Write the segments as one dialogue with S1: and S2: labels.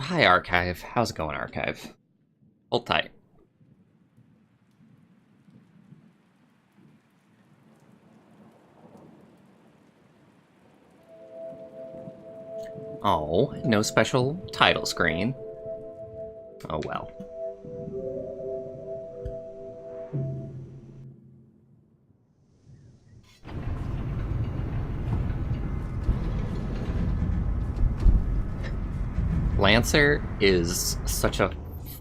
S1: Hi, Archive. How's it going, Archive? Hold tight. Oh, no special title screen. Oh well. Lancer is such a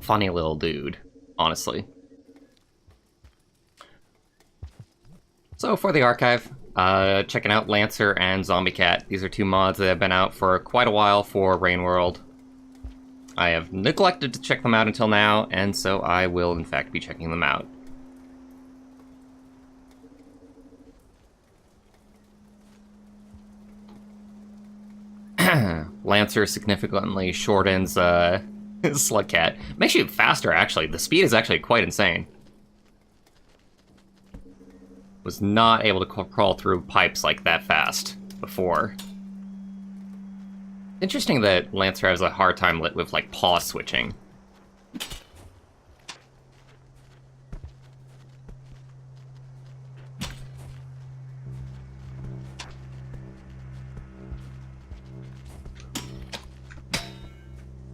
S1: funny little dude, honestly. So for the archive, checking out Lancer and Zombiecat. These are two mods that have been out for quite a while for Rain World. I have neglected to check them out until now, and so I will in fact be checking them out. Lancer significantly shortens Slugcat. Makes you faster, actually. The speed is actually quite insane. Was not able to crawl through pipes like that fast before. Interesting that Lancer has a hard time with, like, pause switching.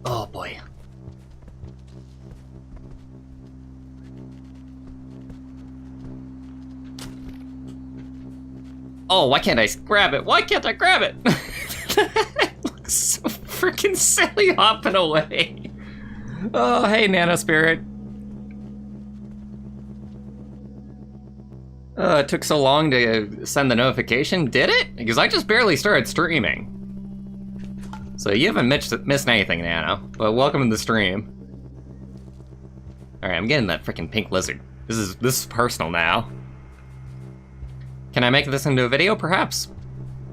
S1: Oh boy. Oh, why can't I grab it? Why can't I grab it? It looks so freaking silly hopping away. Oh, hey, Nano Spirit. It took so long to send the notification. Did it? Because I just barely started streaming. So you haven't missed anything, Nano. But welcome to the stream. Alright, I'm getting that freaking pink lizard. This is personal now. Can I make this into a video? Perhaps.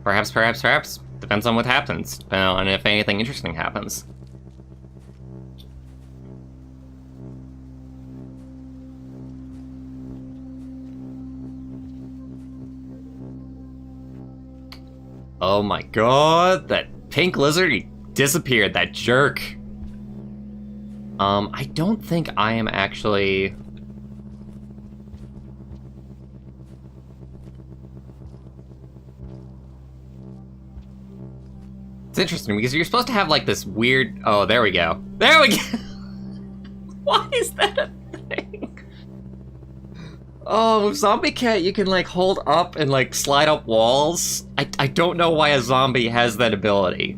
S1: Perhaps. Depends on what happens. And if anything interesting happens. Oh my god, that pink lizard, he disappeared, that jerk. I don't think I am actually... It's interesting, because you're supposed to have, like, this weird... Oh, there we go. There we go! Why is that a thing? Oh, with Zombiecat, you can, like, hold up and, like, slide up walls. I don't know why a zombie has that ability.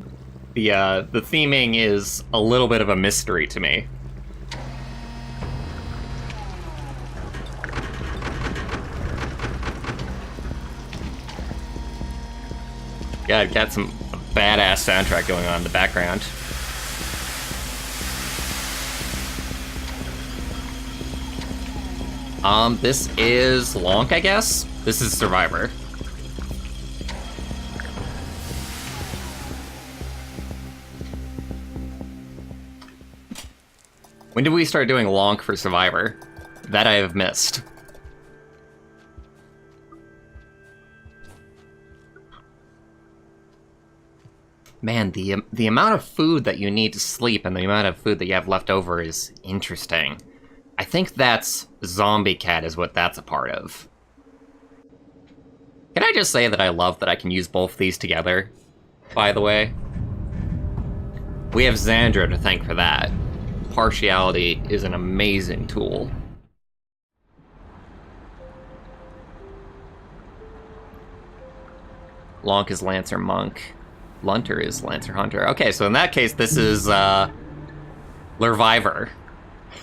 S1: The theming is a little bit of a mystery to me. Yeah, I've got some badass soundtrack going on in the background. This is Lonk, I guess? This is Survivor. When did we start doing Lonk for Survivor? That I have missed. Man, the amount of food that you need to sleep and the amount of food that you have left over is interesting. I think that's Zombiecat is what that's a part of. Can I just say that I love that I can use both these together, by the way? We have Xandra to thank for that. Partiality is an amazing tool. Lonk is Lancer Monk. Lunter is Lancer Hunter. Okay, so in that case, this is, Lurvivor.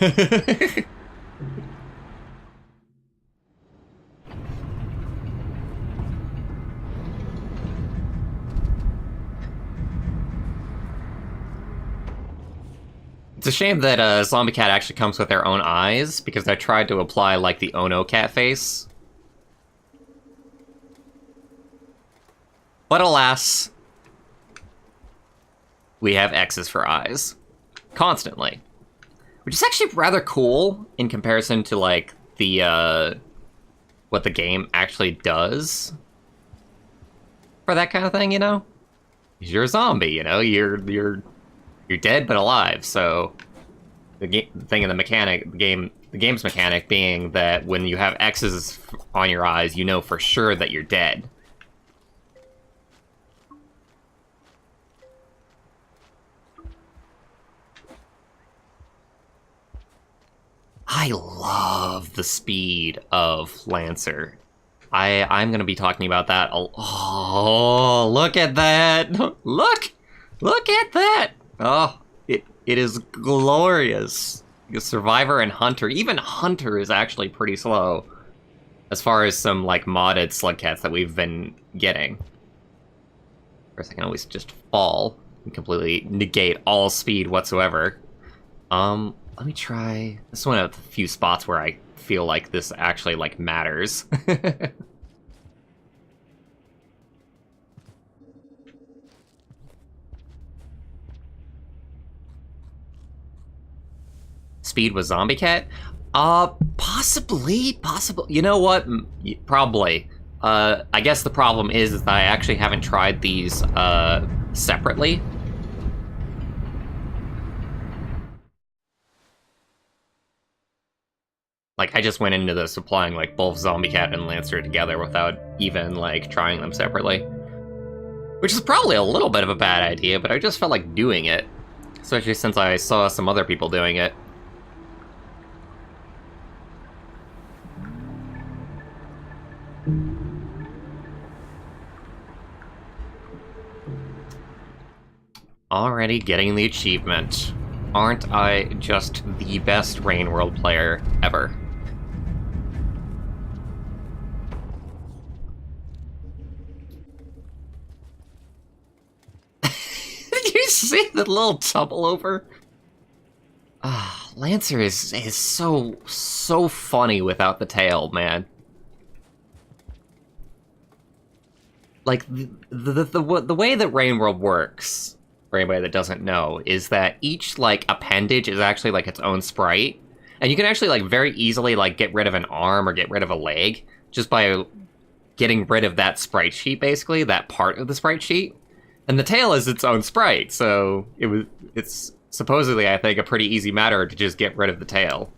S1: It's a shame that Zombiecat actually comes with their own eyes, because I tried to apply, like, the Ono cat face. But alas... we have X's for eyes. Constantly. Which is actually rather cool in comparison to, like, the, what the game actually does for that kind of thing, you know? 'Cause you're a zombie, you know? You're dead but alive, so the thing in the game's mechanic being that when you have X's on your eyes, you know for sure that you're dead. I love the speed of Lancer. I'm gonna be talking about that. Oh, look at that! Look at that! Oh, it is glorious. Survivor and Hunter, even Hunter is actually pretty slow, as far as some like modded slugcats that we've been getting. Of course, I can always just fall and completely negate all speed whatsoever. Let me try. This is one of the few spots where I feel like this actually like matters. Speed with Zombiecat? Possibly. You know what? Probably. I guess the problem is that I actually haven't tried these, separately. Like, I just went into this applying, like, both Zombiecat and Lancer together without even, like, trying them separately. Which is probably a little bit of a bad idea, but I just felt like doing it. Especially since I saw some other people doing it. Already getting the achievement. Aren't I just the best Rain World player ever? Did you see the little tumble over? Ah, Lancer is so funny without the tail, man. Like the way that Rain World works, for anybody that doesn't know, is that each like appendage is actually like its own sprite, and you can actually like very easily like get rid of an arm or get rid of a leg just by getting rid of that sprite sheet, basically that part of the sprite sheet. And the tail is its own sprite, so it's supposedly, I think, a pretty easy matter to just get rid of the tail.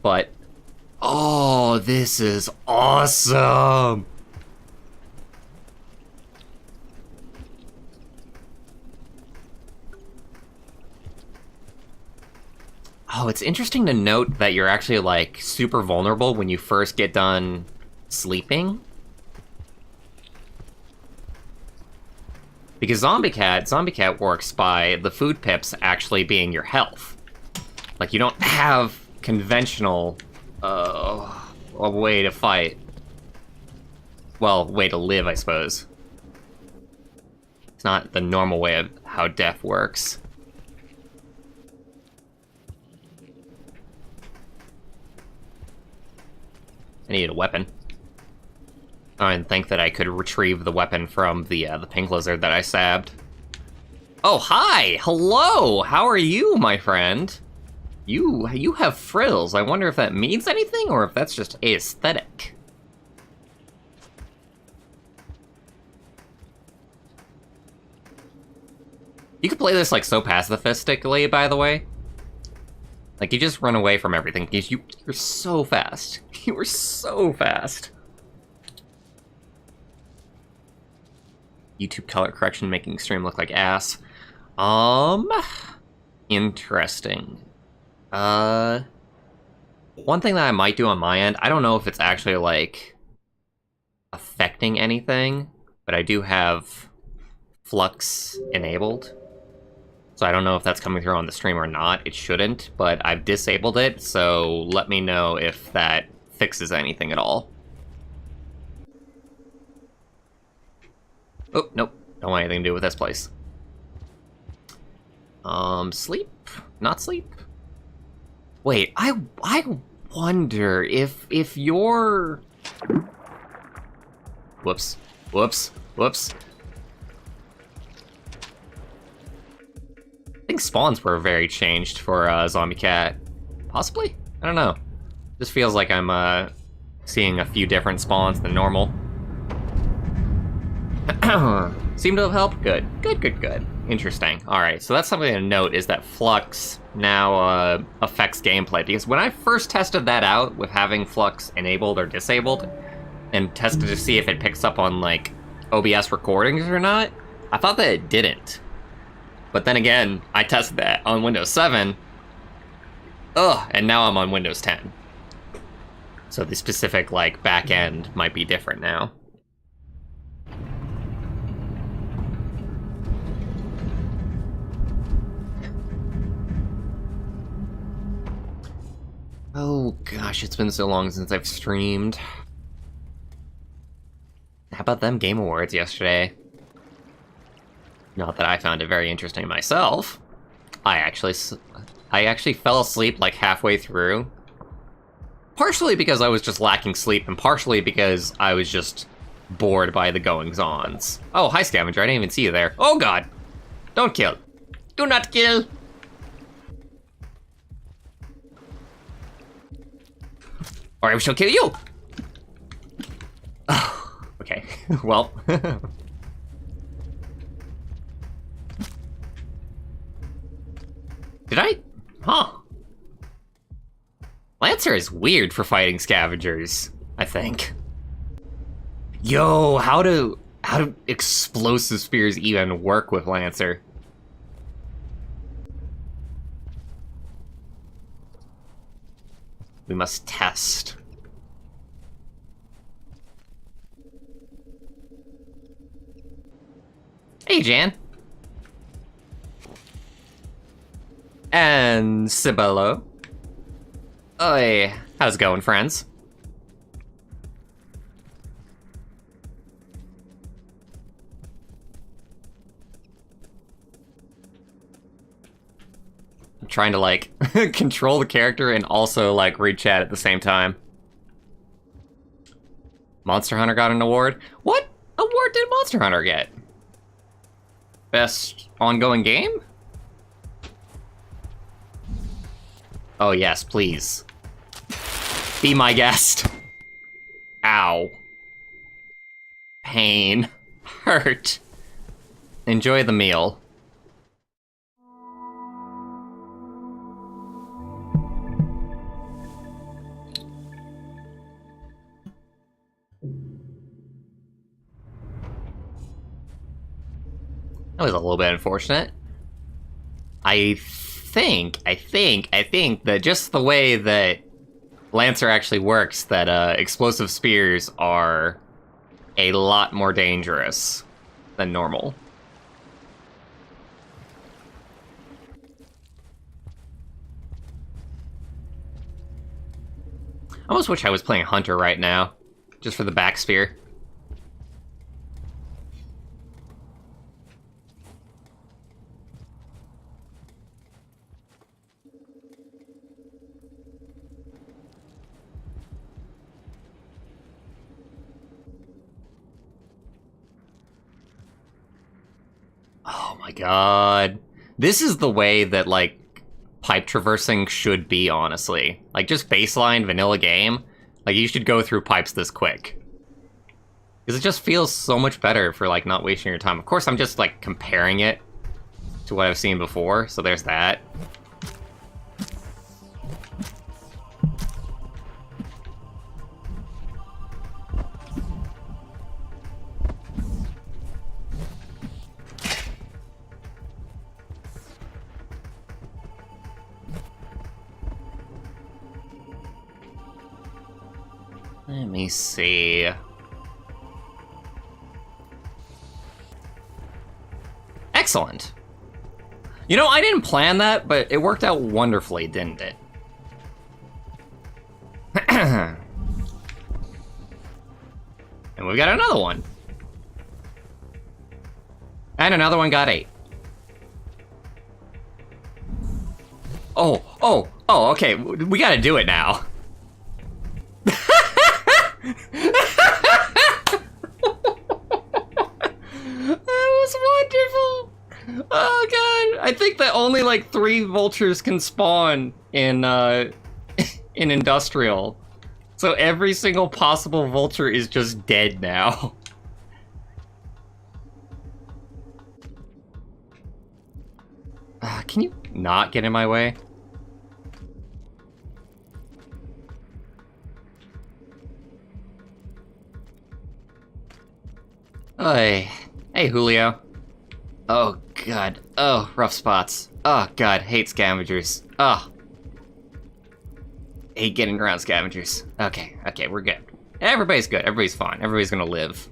S1: But oh, this is awesome. Oh, it's interesting to note that you're actually, like, super vulnerable when you first get done sleeping. Because Zombiecat works by the food pips actually being your health. Like, you don't have conventional, a way to fight. Well, way to live, I suppose. It's not the normal way of how death works. I need a weapon. Oh, and think that I could retrieve the weapon from the pink lizard that I stabbed. Oh, hi! Hello! How are you, my friend? You have frills. I wonder if that means anything, or if that's just aesthetic. You could play this, like, so pacifistically, by the way. Like, you just run away from everything, because you're so fast. You are so fast. YouTube color correction making stream look like ass. Interesting. One thing that I might do on my end, I don't know if it's actually, like, affecting anything, but I do have Flux enabled. So I don't know if that's coming through on the stream or not. It shouldn't, but I've disabled it, so let me know if that fixes anything at all. Oh, nope. Don't want anything to do with this place. Sleep? Not sleep? Wait, I wonder if you're... Whoops. think spawns were very changed for Zombiecat. Possibly? I don't know. Just feels like I'm seeing a few different spawns than normal. Seem to have helped? Good. Good. Interesting. Alright, so that's something to note, is that Flux now affects gameplay. Because when I first tested that out with having Flux enabled or disabled, and tested to see if it picks up on, like, OBS recordings or not, I thought that it didn't. But then again, I tested that on Windows 7, and now I'm on Windows 10. So the specific, like, back end might be different now. Oh gosh, it's been so long since I've streamed. How about them Game Awards yesterday? Not that I found it very interesting myself. I actually fell asleep like halfway through. Partially because I was just lacking sleep, and partially because I was just bored by the goings-ons. Oh, hi Scavenger, I didn't even see you there. Oh god! Don't kill. Do not kill! Or I shall kill you! Oh, okay, well. Did I? Huh. Lancer is weird for fighting scavengers, I think. Yo, how do explosive spears even work with Lancer? We must test. Hey, Jan. And Cibello. Oi, how's it going, friends? I'm trying to, like, control the character and also, like, read chat at the same time. Monster Hunter got an award? What award did Monster Hunter get? Best ongoing game? Oh yes, please. Be my guest. Ow. Pain. Hurt. Enjoy the meal. That was a little bit unfortunate. I think that just the way that Lancer actually works, that explosive spears are a lot more dangerous than normal. I almost wish I was playing Hunter right now, just for the back spear. Oh my god. This is the way that, like, pipe traversing should be, honestly. Like, just baseline vanilla game. Like, you should go through pipes this quick. Because it just feels so much better for, like, not wasting your time. Of course, I'm just, like, comparing it to what I've seen before, so there's that. Let me see. Excellent. You know, I didn't plan that, but it worked out wonderfully, didn't it? And we've got another one. And another one got 8. Oh, okay, we gotta do it now. That was wonderful. Oh god! I think that only like 3 vultures can spawn in in industrial. So every single possible vulture is just dead now. Can you not get in my way? Hey, hey Julio. Oh god. Oh, rough spots. Oh god, hate scavengers. Oh. Hate getting around scavengers. Okay, okay, we're good. Everybody's good. Everybody's fine. Everybody's gonna live.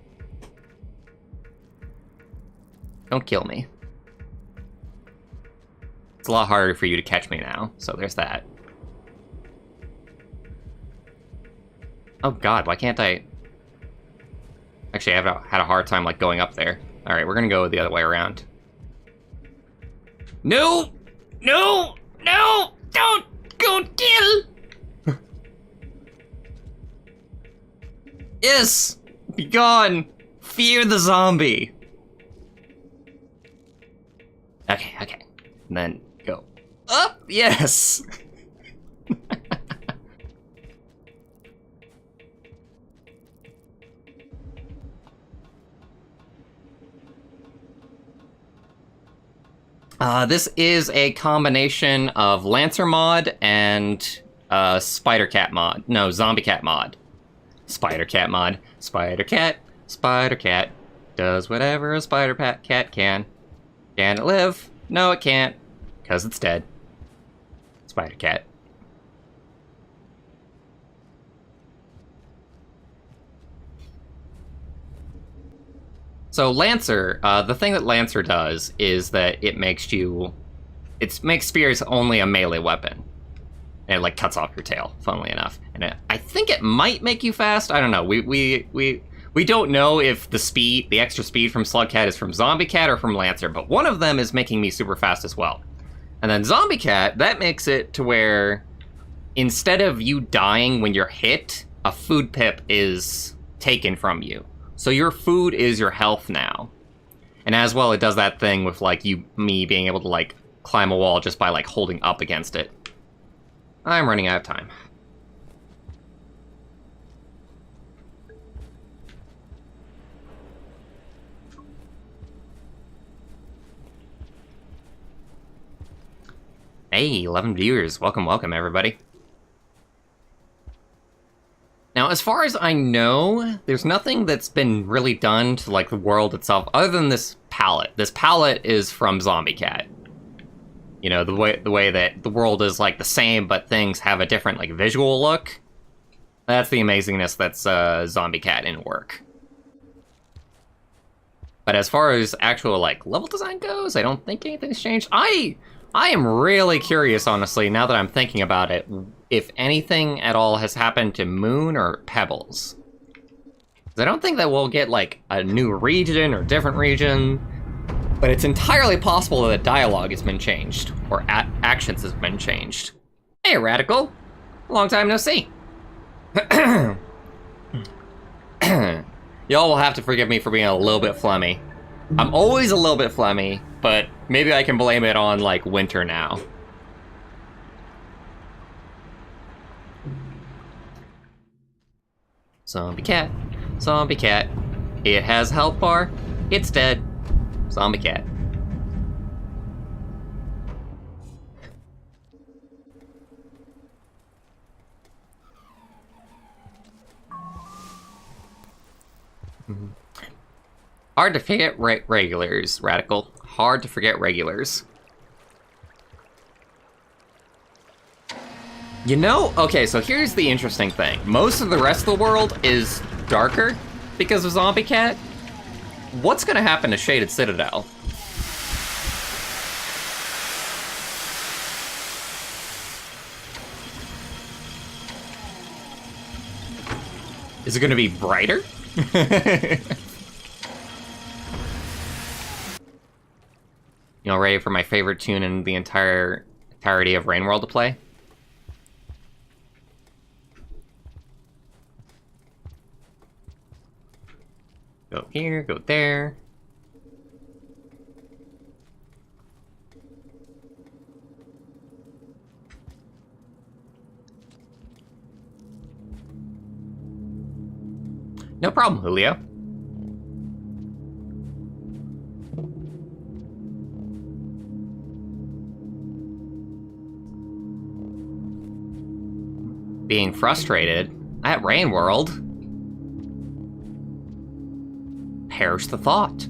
S1: Don't kill me. It's a lot harder for you to catch me now, so there's that. Oh god, why can't I... Actually, I had a hard time, like, going up there. Alright, we're gonna go the other way around. No! No! No! Don't kill! Yes! Be gone! Fear the zombie! Okay, okay. And then go up! Yes! This is a combination of Lancer mod and Spider-Cat mod. No, Zombiecat mod. Spider-Cat mod. Spider-Cat does whatever a Spider-Cat can. Can it live? No, it can't, because it's dead. Spider-Cat. So Lancer, the thing that Lancer does is that it makes Spears only a melee weapon. And it like cuts off your tail, funnily enough. And I think it might make you fast. I don't know. We don't know if the extra speed from Slugcat is from Zombiecat or from Lancer, but one of them is making me super fast as well. And then Zombiecat, that makes it to where instead of you dying when you're hit, a food pip is taken from you. So your food is your health now. And as well, it does that thing with, like, me being able to, like, climb a wall just by, like, holding up against it. I'm running out of time. Hey, 11 viewers. Welcome, welcome, everybody. Now, as far as I know, there's nothing that's been really done to, like, the world itself, other than this palette. This palette is from Zombiecat. You know, the way that the world is, like, the same, but things have a different, like, visual look. That's the amazingness that's Zombiecat in work. But as far as actual, like, level design goes, I don't think anything's changed. I am really curious, honestly, now that I'm thinking about it, if anything at all has happened to Moon or Pebbles. 'Cause I don't think that we'll get, like, a new region or different region, but it's entirely possible that dialogue has been changed, or actions has been changed. Hey, Radical! Long time no see. Y'all will have to forgive me for being a little bit phlegmy. I'm always a little bit phlegmy, but maybe I can blame it on, like, winter now. Zombiecat. Zombiecat. It has a health bar. It's dead. Zombiecat. Hard to forget regulars, Radical. Hard to forget regulars. You know, okay, so here's the interesting thing. Most of the rest of the world is darker because of Zombiecat. What's gonna happen to Shaded Citadel? Is it gonna be brighter? You know, ready for my favorite tune in the entirety of Rain World to play? Go here, go there. No problem, Julio. Being frustrated at Rain World. Perish the thought.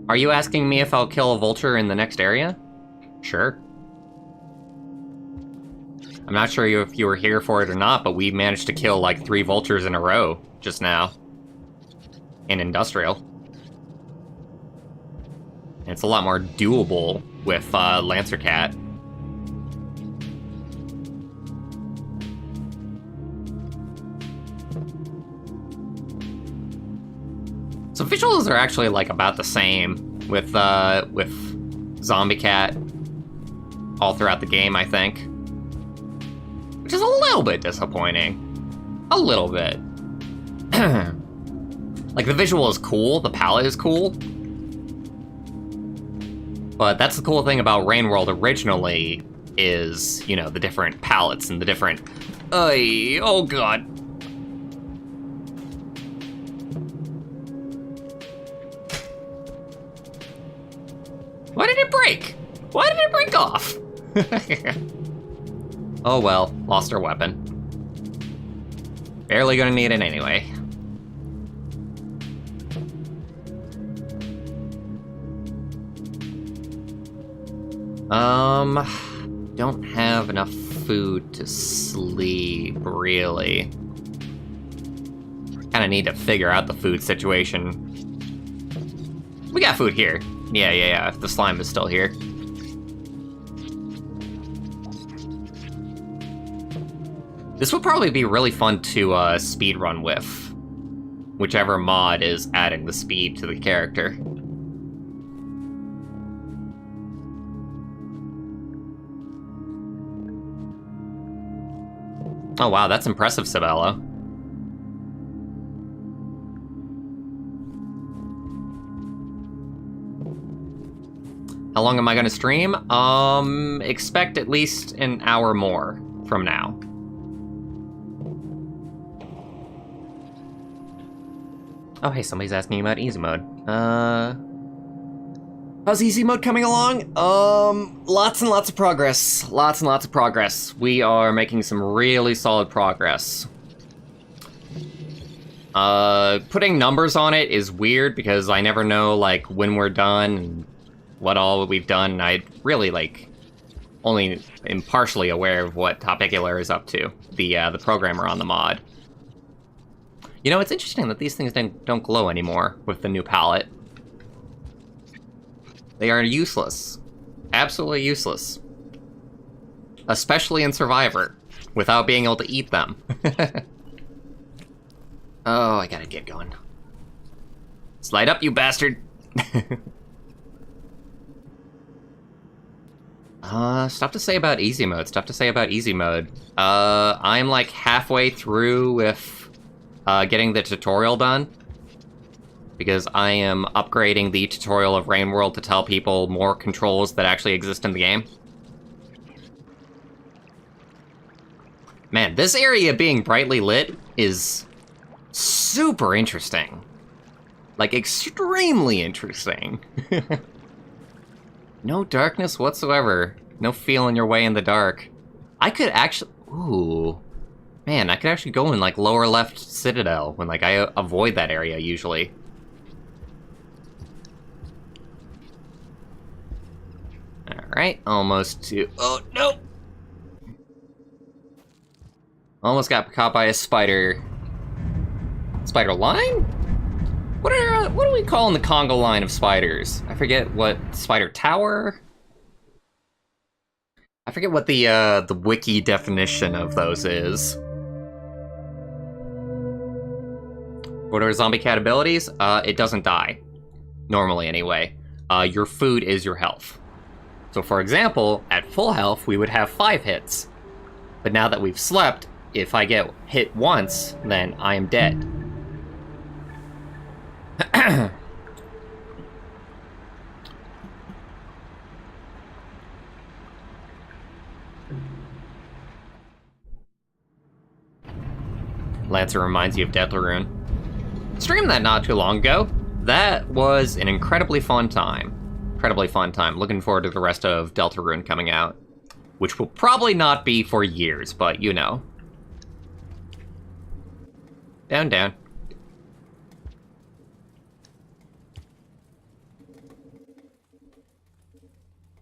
S1: Are you asking me if I'll kill a vulture in the next area? Sure. I'm not sure if you were here for it or not, but we managed to kill like 3 vultures in a row just now. In Industrial. And it's a lot more doable with Lancercat. So visuals are actually like about the same with Zombiecat all throughout the game, I think. Which is a little bit disappointing. A little bit. Like, the visual is cool, the palette is cool. But that's the cool thing about Rain World originally, is, you know, the different palettes and the different... oh god. Why did it break? Why did it break off? Oh well, lost our weapon. Barely gonna need it anyway. Don't have enough food to sleep, really. Kinda need to figure out the food situation. We got food here. Yeah, the slime is still here. This would probably be really fun to speedrun with. Whichever mod is adding the speed to the character. Oh wow, that's impressive, Sabella. How long am I gonna stream? Expect at least an hour more from now. Oh hey, somebody's asking about easy mode. How's easy mode coming along? Lots and lots of progress. Lots and lots of progress. We are making some really solid progress. Putting numbers on it is weird because I never know, like, when we're done and what all we've done. I really, like, only am partially aware of what Topicular is up to, the programmer on the mod. You know, it's interesting that these things don't glow anymore with the new palette. They are useless. Absolutely useless. Especially in Survivor, without being able to eat them. Oh, I gotta get going. Slide up, you bastard! Stuff to say about easy mode, I'm like halfway through with getting the tutorial done. Because I am upgrading the tutorial of Rain World to tell people more controls that actually exist in the game. Man, this area being brightly lit is super interesting. Like, extremely interesting. No darkness whatsoever. No feeling your way in the dark. I could actually... Ooh. Man, I could actually go in, like, lower left Citadel when, like, I avoid that area usually. Alright, almost to... Oh, no! Almost got caught by a spider. Spider line? What do we call in the Congo line of spiders? I forget what... Spider tower? I forget what the wiki definition of those is. What are Zombiecat abilities? It doesn't die. Normally, anyway. Your food is your health. So, for example, at full health, we would have 5 hits. But now that we've slept, if I get hit once, then I am dead. Lancer reminds you of Deltarune. Streamed that not too long ago. That was an incredibly fun time. Incredibly fun time. Looking forward to the rest of Deltarune coming out. Which will probably not be for years, but you know. Down, down.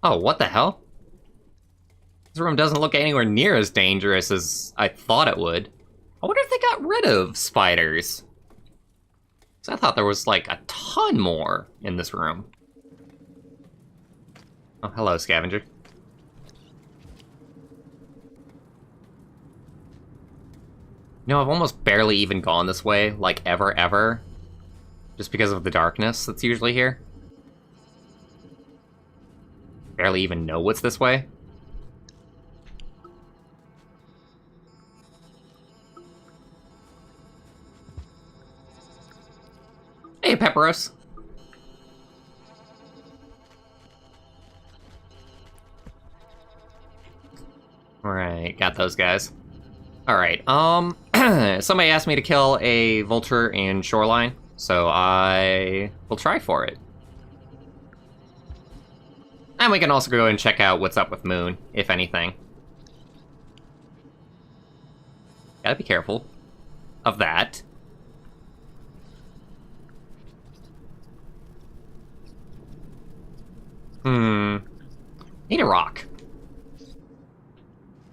S1: Oh, what the hell? This room doesn't look anywhere near as dangerous as I thought it would. I wonder if they got rid of spiders. Because I thought there was, like, a ton more in this room. Oh, hello, scavenger. No, I've almost barely even gone this way, like, ever. Just because of the darkness that's usually here. Barely even know what's this way. Hey, Pepperos. Alright, got those guys. Alright, somebody asked me to kill a vulture in Shoreline, so I will try for it. And we can also go and check out what's up with Moon, if anything. Gotta be careful of that. Need a rock.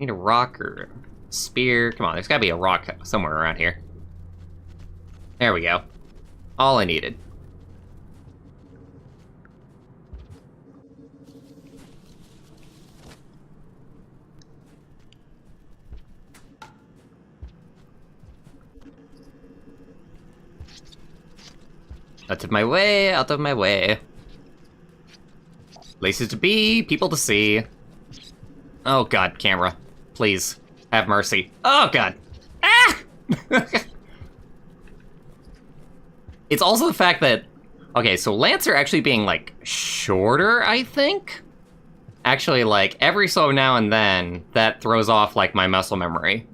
S1: Need a rock or a spear. Come on, there's gotta be a rock somewhere around here. There we go. All I needed. Out of my way, out of my way. Places to be, people to see. Oh god, camera. Please, have mercy. Oh god. Ah! It's also the fact that... Okay, so Lancer actually being, like, shorter, I think? Actually, like, every so now and then, that throws off, like, my muscle memory.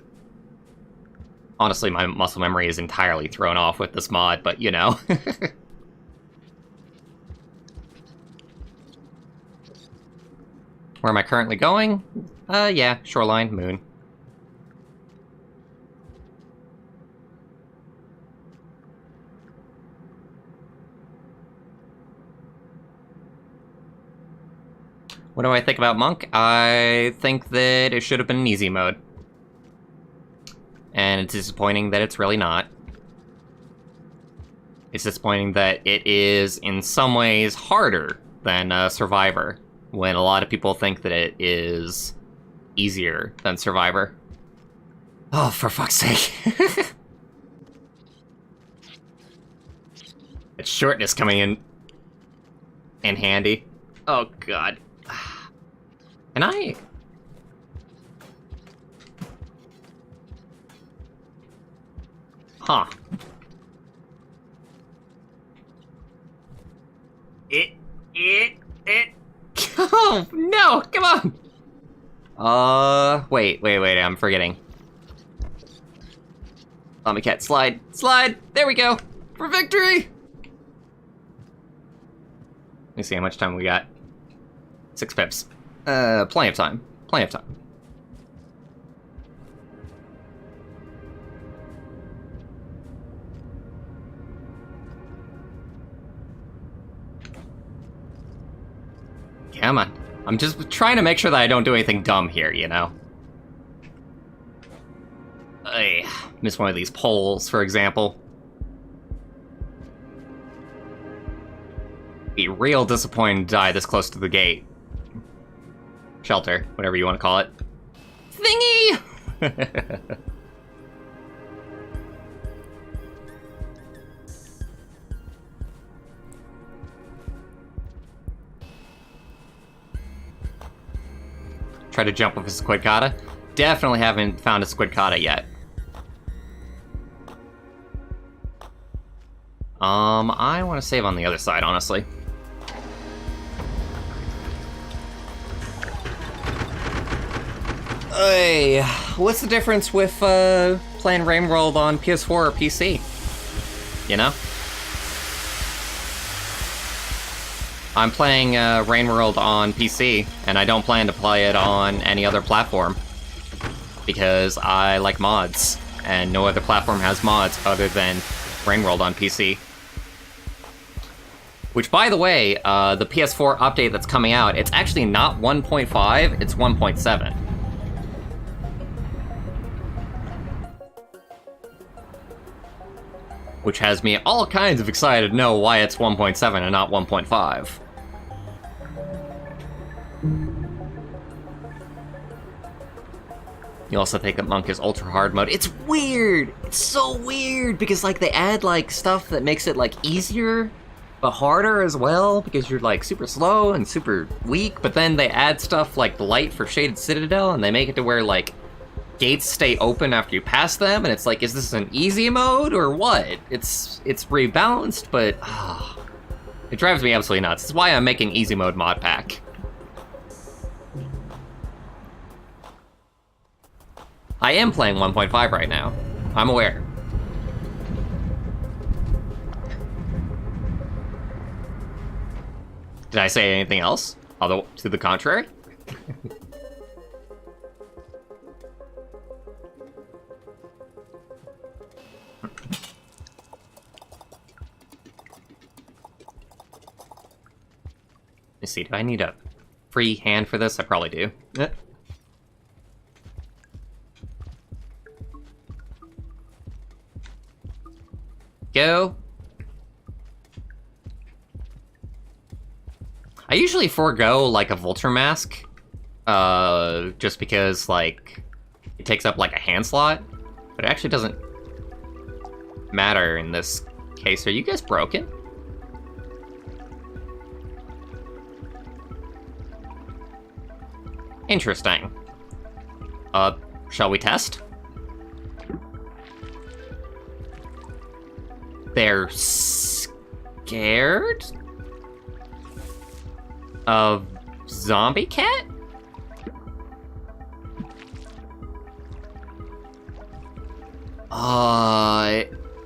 S1: Honestly, my muscle memory is entirely thrown off with this mod, but, you know. Where am I currently going? Yeah, Shoreline, Moon. What do I think about Monk? I think that it should have been an easy mode. And it's disappointing that it's really not. It's disappointing that it is, in some ways, harder than Survivor, when a lot of people think that it is easier than Survivor. Oh, for fuck's sake. It's shortness coming in handy. Oh, God. Can I... Huh. It. Oh, no, come on! Wait, I'm forgetting. Zombiecat, slide! There we go! For victory! Let me see how much time we got. 6 pips. Plenty of time. Come on. I'm just trying to make sure that I don't do anything dumb here, you know? I miss one of these poles, for example. Be real disappointed to die this close to the gate. Shelter, whatever you want to call it. Thingy! Try to jump with a squidcata. Definitely haven't found a squidcata yet. I want to save on the other side, honestly. Hey, what's the difference with playing Rain World on PS4 or PC? You know? I'm playing Rain World on PC, and I don't plan to play it on any other platform. Because I like mods, and no other platform has mods other than Rain World on PC. Which, by the way, the PS4 update that's coming out, it's actually not 1.5, it's 1.7. Which has me all kinds of excited to know why it's 1.7 and not 1.5. You also think that Monk is ultra hard mode. It's weird! It's so weird! Because, like, they add, like, stuff that makes it, like, easier, but harder as well, because you're, like, super slow and super weak, but then they add stuff like the light for Shaded Citadel, and they make it to where, like, gates stay open after you pass them, and it's like, is this an easy mode, or what? It's rebalanced, but, it drives me absolutely nuts. That's why I'm making easy mode mod pack. I am playing 1.5 right now. I'm aware. Did I say anything else? Although, to the contrary? Let's see, do I need a free hand for this? I probably do. Go. I usually forego, like, a Vulture Mask, just because, like, it takes up, like, a hand slot, but it actually doesn't matter in this case. Are you guys broken? Interesting. Shall we test? They're scared of Zombiecat?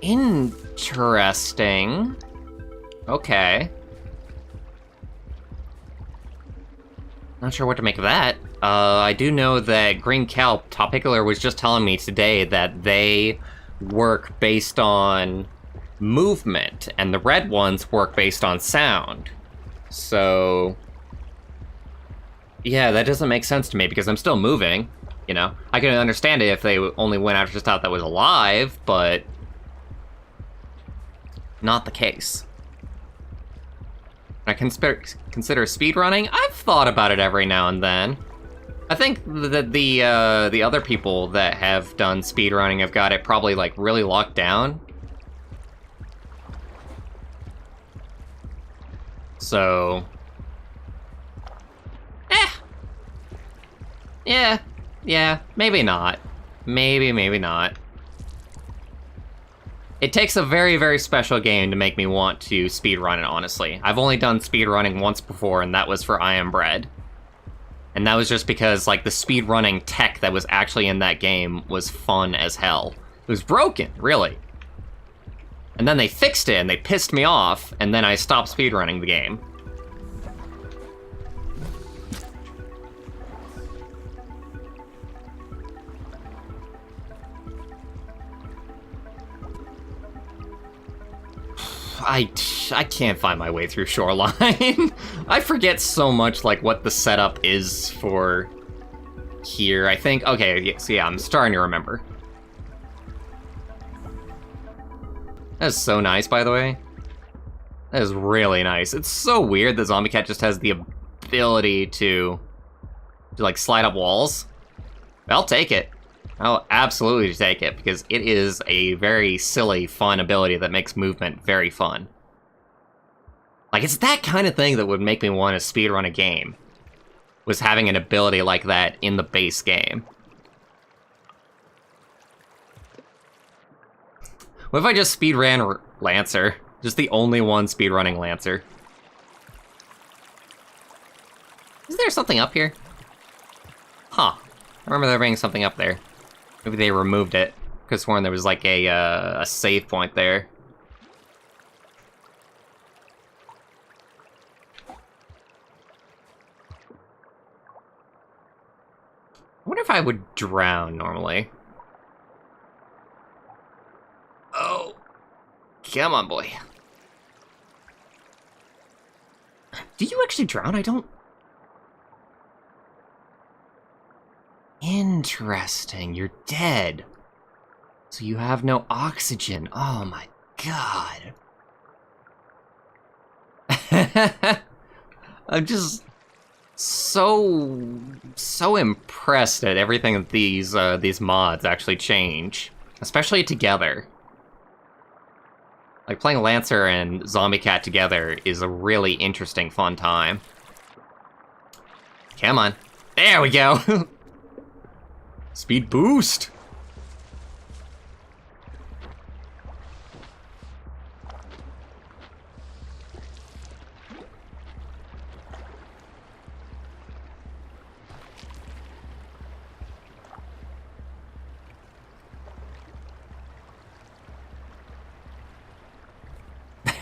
S1: Interesting. Okay. Not sure what to make of that. I do know that Green Kelp, Topicular, was just telling me today that they work based on movement, and the red ones work based on sound. So, yeah, that doesn't make sense to me, because I'm still moving, you know? I can understand it if they only went after stuff that was alive, but not the case. I consider speedrunning? I've thought about it every now and then. I think that the other people that have done speedrunning have got it probably, like, really locked down. So, yeah, maybe not. Maybe not. It takes a very, very special game to make me want to speedrun it, honestly. I've only done speedrunning once before, and that was for I Am Bread. And that was just because, like, the speedrunning tech that was actually in that game was fun as hell. It was broken, really. And then they fixed it, and they pissed me off, and then I stopped speedrunning the game. I can't find my way through Shoreline. I forget so much, like, what the setup is for here. I think, okay, so yeah, I'm starting to remember. That is so nice, by the way. That is really nice. It's so weird that Zombiecat just has the ability to like, slide up walls. I'll take it. I'll absolutely take it, because it is a very silly, fun ability that makes movement very fun. Like, it's that kind of thing that would make me want to speedrun a game, was having an ability like that in the base game. What if I just speedran Lancer? Just the only one speedrunning Lancer. Is there something up here? Huh. remember there being something up there. Maybe they removed it. Could've sworn there was like a save point there. I wonder if I would drown normally. Oh. Come on, boy. Do you actually drown? I don't... Interesting. You're dead. So you have no oxygen. Oh my god. I'm just so impressed at everything that these mods actually change, especially together. Like, playing Lancer and Zombiecat together is a really interesting, fun time. Come on. There we go! Speed boost!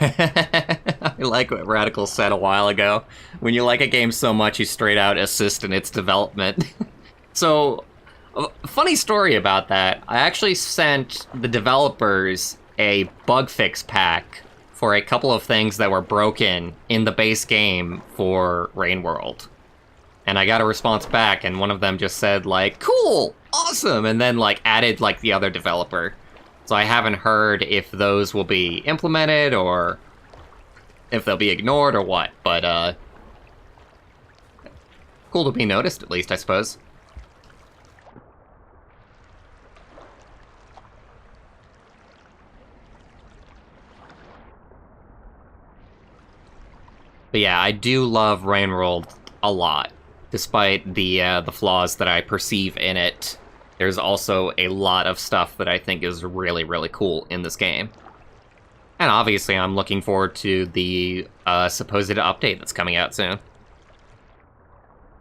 S1: I like what Radical said a while ago. When you like a game so much, you straight out assist in its development. So, a funny story about that. I actually sent the developers a bug fix pack for a couple of things that were broken in the base game for Rain World. And I got a response back, and one of them just said, like, cool, awesome, and then, like, added, like, the other developer. So I haven't heard if those will be implemented, or if they'll be ignored, or what, but, cool to be noticed, at least, I suppose. But yeah, I do love Rain World a lot, despite the flaws that I perceive in it. There's also a lot of stuff that I think is really, really cool in this game. And obviously, I'm looking forward to the supposed update that's coming out soon.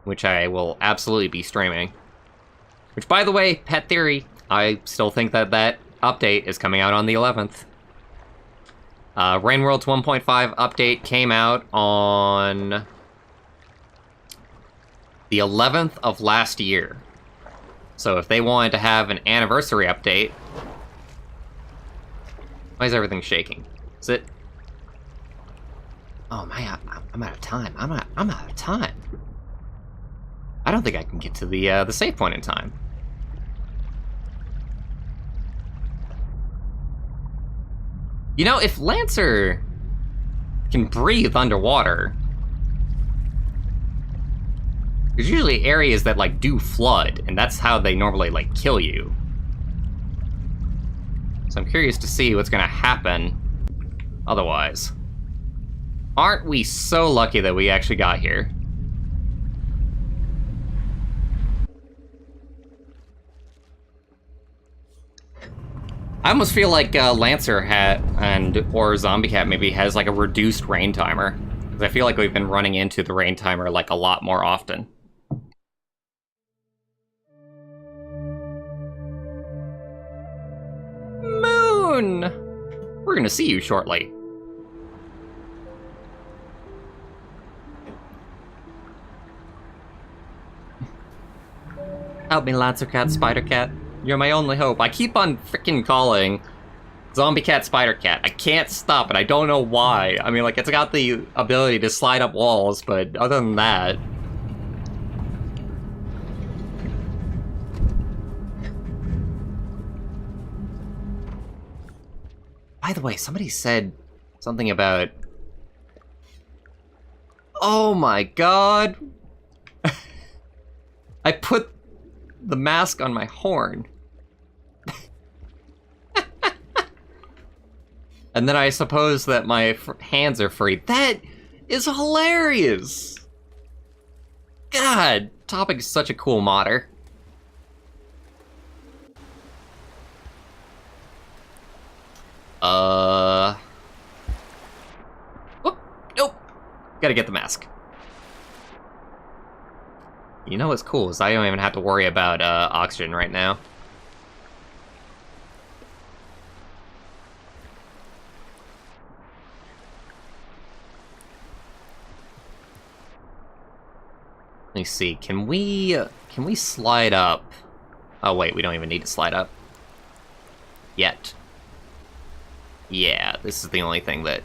S1: Which I will absolutely be streaming. Which, by the way, pet theory, I still think that that update is coming out on the 11th. Rain World's 1.5 update came out on the 11th of last year. So if they wanted to have an anniversary update... Why is everything shaking? Is it... Oh my, I'm out of time. I'm out of time. I don't think I can get to the save point in time. You know, if Lancer can breathe underwater, there's usually areas that, like, do flood, and that's how they normally, like, kill you. So I'm curious to see what's gonna happen otherwise. Aren't we so lucky that we actually got here? I almost feel like Lancer or Zombiecat maybe has like a reduced rain timer. Because I feel like we've been running into the rain timer like a lot more often. Moon! We're gonna see you shortly. Help me, Lancercat, Spidercat. You're my only hope. I keep on freaking calling Zombiecat Spidercat. I can't stop it. I don't know why. I mean, like, it's got the ability to slide up walls, but other than that... By the way, somebody said something about... Oh my god! I put the mask on my horn. And then I suppose that my hands are free. That is hilarious! God, Topic is such a cool modder. Whoop, nope. Gotta get the mask. You know what's cool is I don't even have to worry about oxygen right now. Let me see, can we slide up? Oh wait, we don't even need to slide up. Yet. Yeah, this is the only thing that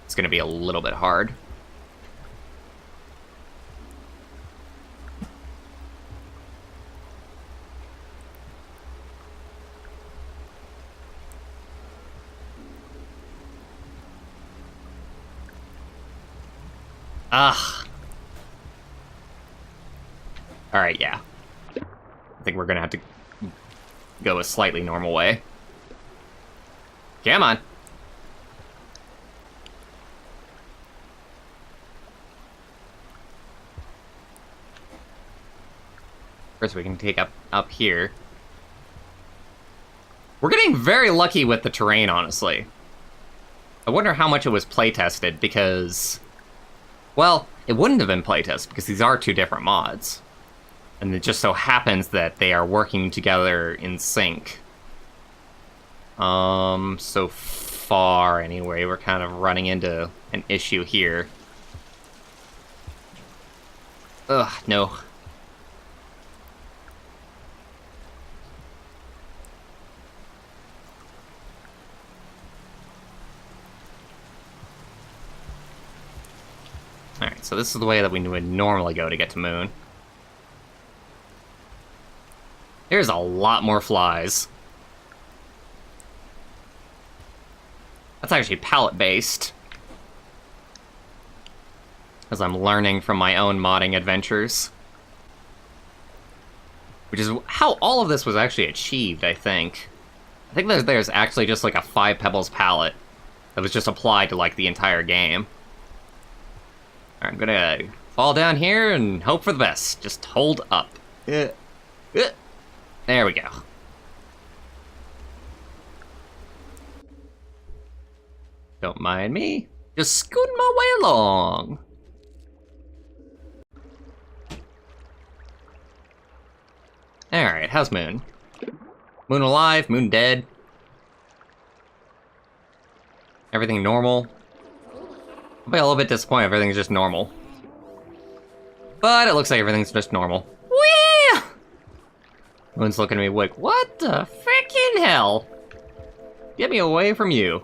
S1: it's gonna be a little bit hard. Ugh. Alright, yeah. I think we're gonna have to go a slightly normal way. Come on. First, we can take up here. We're getting very lucky with the terrain, honestly. I wonder how much it was playtested, because... Well, it wouldn't have been playtested, because these are two different mods. And it just so happens that they are working together in sync. So far, anyway, we're kind of running into an issue here. Ugh, no. Alright, so this is the way that we would normally go to get to Moon. There's a lot more flies. That's actually palette-based. As I'm learning from my own modding adventures. Which is how all of this was actually achieved, I think. I think there's actually just like a 5 pebbles palette that was just applied to like the entire game. Alright, I'm gonna fall down here and hope for the best. Just hold up. There we go. Don't mind me. Just scooting my way along. Alright, how's Moon? Moon alive? Moon dead? Everything normal? I'll be a little bit disappointed if everything's just normal. But it looks like everything's just normal. Whee! Moon's looking at me like, what the frickin' hell? Get me away from you.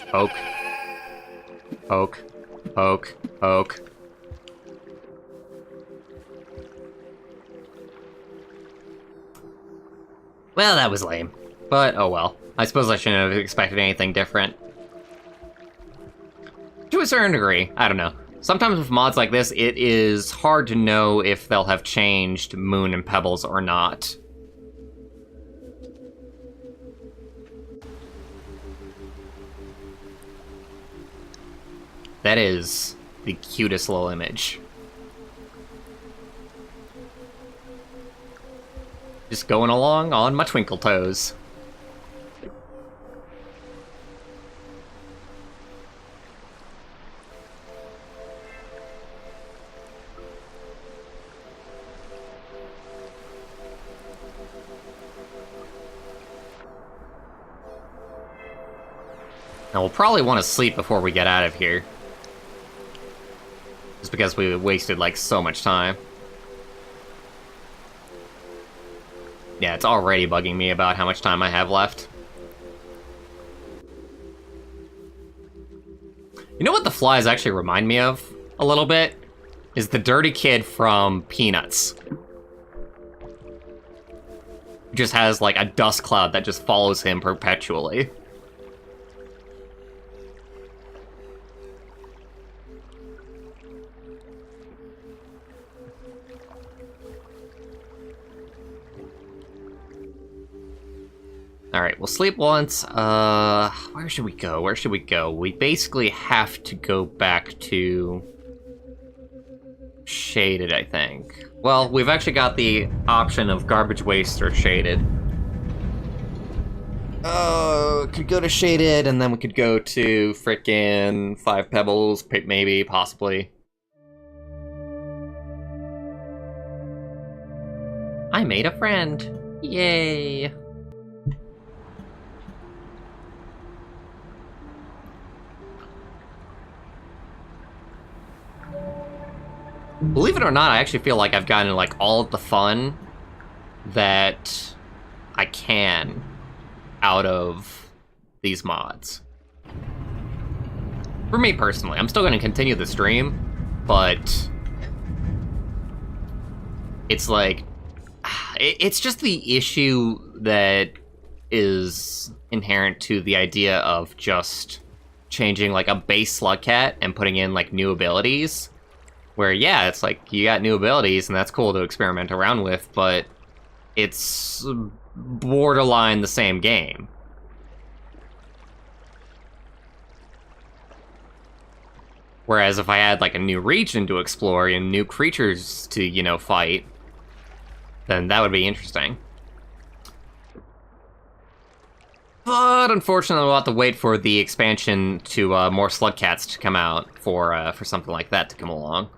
S1: Poke. Poke. Poke. Poke. Well, that was lame. But, oh well. I suppose I shouldn't have expected anything different. To a certain degree, I don't know. Sometimes with mods like this, it is hard to know if they'll have changed Moon and Pebbles or not. That is the cutest little image. Just going along on my twinkle toes. Now we'll probably want to sleep before we get out of here. Just because we wasted, like, so much time. Yeah, it's already bugging me about how much time I have left. You know what the flies actually remind me of, a little bit? Is the dirty kid from Peanuts. He just has, like, a dust cloud that just follows him perpetually. Alright, we'll sleep once. Where should we go? Where should we go? We basically have to go back to Shaded, I think. Well, we've actually got the option of Garbage Waste or Shaded. could go to Shaded, and then we could go to frickin' Five Pebbles, maybe, possibly. I made a friend. Yay. Believe it or not, I actually feel like I've gotten, like, all of the fun that I can out of these mods. For me personally, I'm still going to continue the stream, but it's like, it's just the issue that is inherent to the idea of just changing, like, a base Slugcat and putting in, like, new abilities. Where, yeah, it's like, you got new abilities, and that's cool to experiment around with, but it's borderline the same game. Whereas if I had, like, a new region to explore and new creatures to, you know, fight, then that would be interesting. But unfortunately, we'll have to wait for the expansion to more Slugcats to come out for something like that to come along.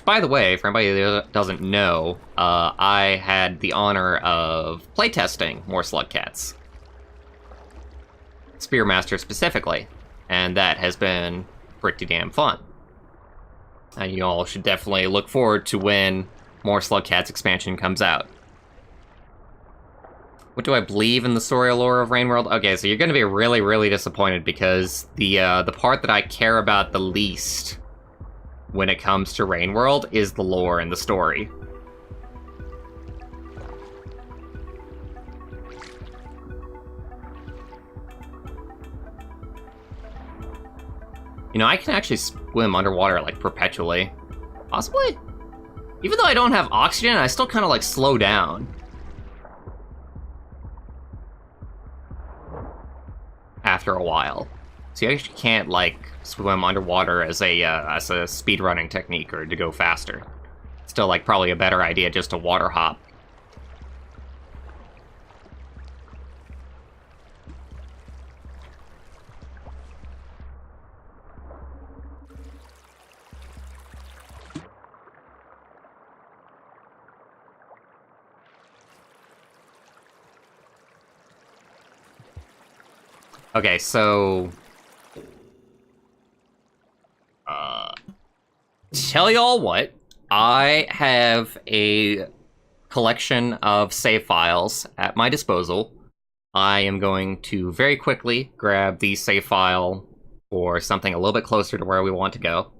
S1: By the way, for anybody that doesn't know, I had the honor of playtesting more Slugcats. Spearmaster specifically, and that has been pretty damn fun. And you all should definitely look forward to when more Slugcats expansion comes out. What do I believe in the story lore of Rainworld? Okay, so you're going to be really, really disappointed because the part that I care about the least when it comes to Rainworld is the lore and the story. You know, I can actually swim underwater, like, perpetually. Possibly? Even though I don't have oxygen, I still kind of, like, slow down. After a while. So you actually can't, like, swim underwater as a speedrunning technique or to go faster. Still, like, probably a better idea just to water hop. Okay, so... tell y'all what, I have a collection of save files at my disposal. I am going to very quickly grab the save file for something a little bit closer to where we want to go.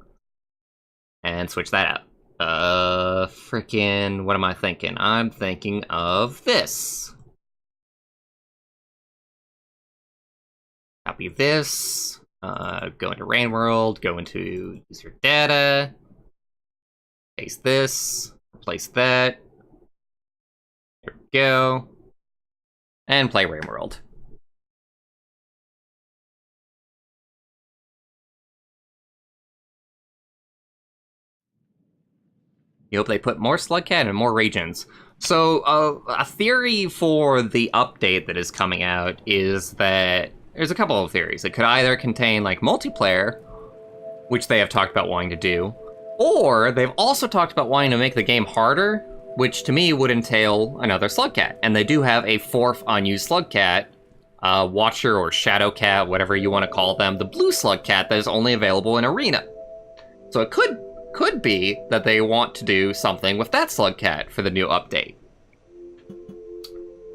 S1: And switch that out. Frickin', what am I thinking? I'm thinking of this. Copy this, go into Rainworld, go into user data, paste this, replace that, there we go, and play Rainworld. You hope they put more Slugcat and more regions. So, a theory for the update that is coming out is that there's a couple of theories. It could either contain, like, multiplayer, which they have talked about wanting to do, or they've also talked about wanting to make the game harder, which to me would entail another Slugcat. And they do have a fourth unused Slugcat, Watcher or Shadowcat, whatever you want to call them, the blue Slugcat that is only available in Arena. So it could be that they want to do something with that Slugcat for the new update.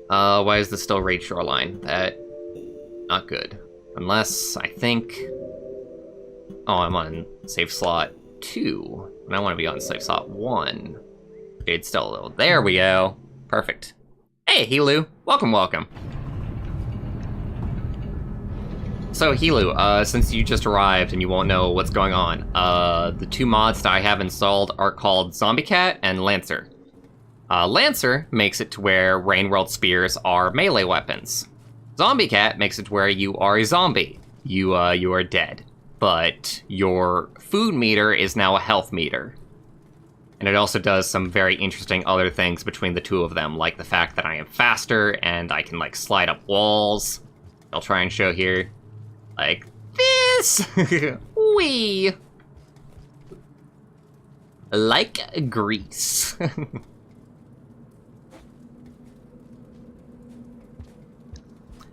S1: Why is this still Raid Shoreline? That... not good. Unless, I think... oh, I'm on save slot 2. And I want to be on save slot 1. It's still a little... there we go. Perfect. Hey, Helu. Welcome, welcome. So, Helu, since you just arrived and you won't know what's going on, the two mods that I have installed are called Zombiecat and Lancer. Lancer makes it to where Rainworld Spears are melee weapons. Zombiecat makes it to where you are a zombie. You are dead. But your food meter is now a health meter. And it also does some very interesting other things between the two of them, like the fact that I am faster and I can, like, slide up walls. I'll try and show here. Like this! Wee! Like grease.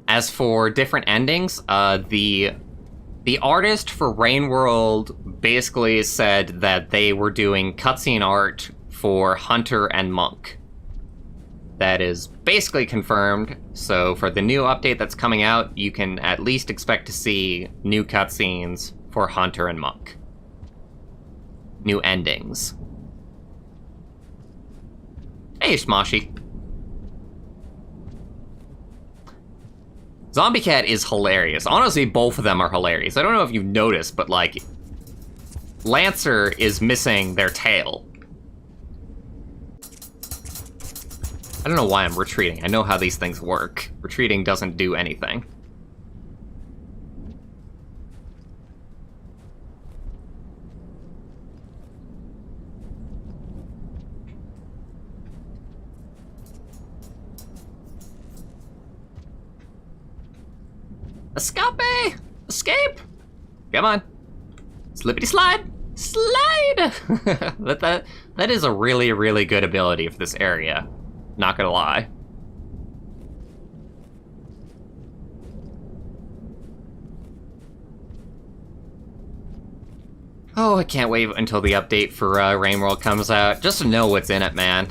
S1: As for different endings, the artist for Rain World basically said that they were doing cutscene art for Hunter and Monk. That is basically confirmed, so for the new update that's coming out, you can at least expect to see new cutscenes for Hunter and Monk. New endings. Hey, Smoshi. Zombiecat is hilarious. Honestly, both of them are hilarious. I don't know if you've noticed, but, like, Lancer is missing their tail. I don't know why I'm retreating. I know how these things work. Retreating doesn't do anything. Escape! Escape! Come on. Slippity slide! Slide! that is a really, really good ability for this area. Not gonna lie. Oh, I can't wait until the update for Rain World comes out, just to know what's in it, man.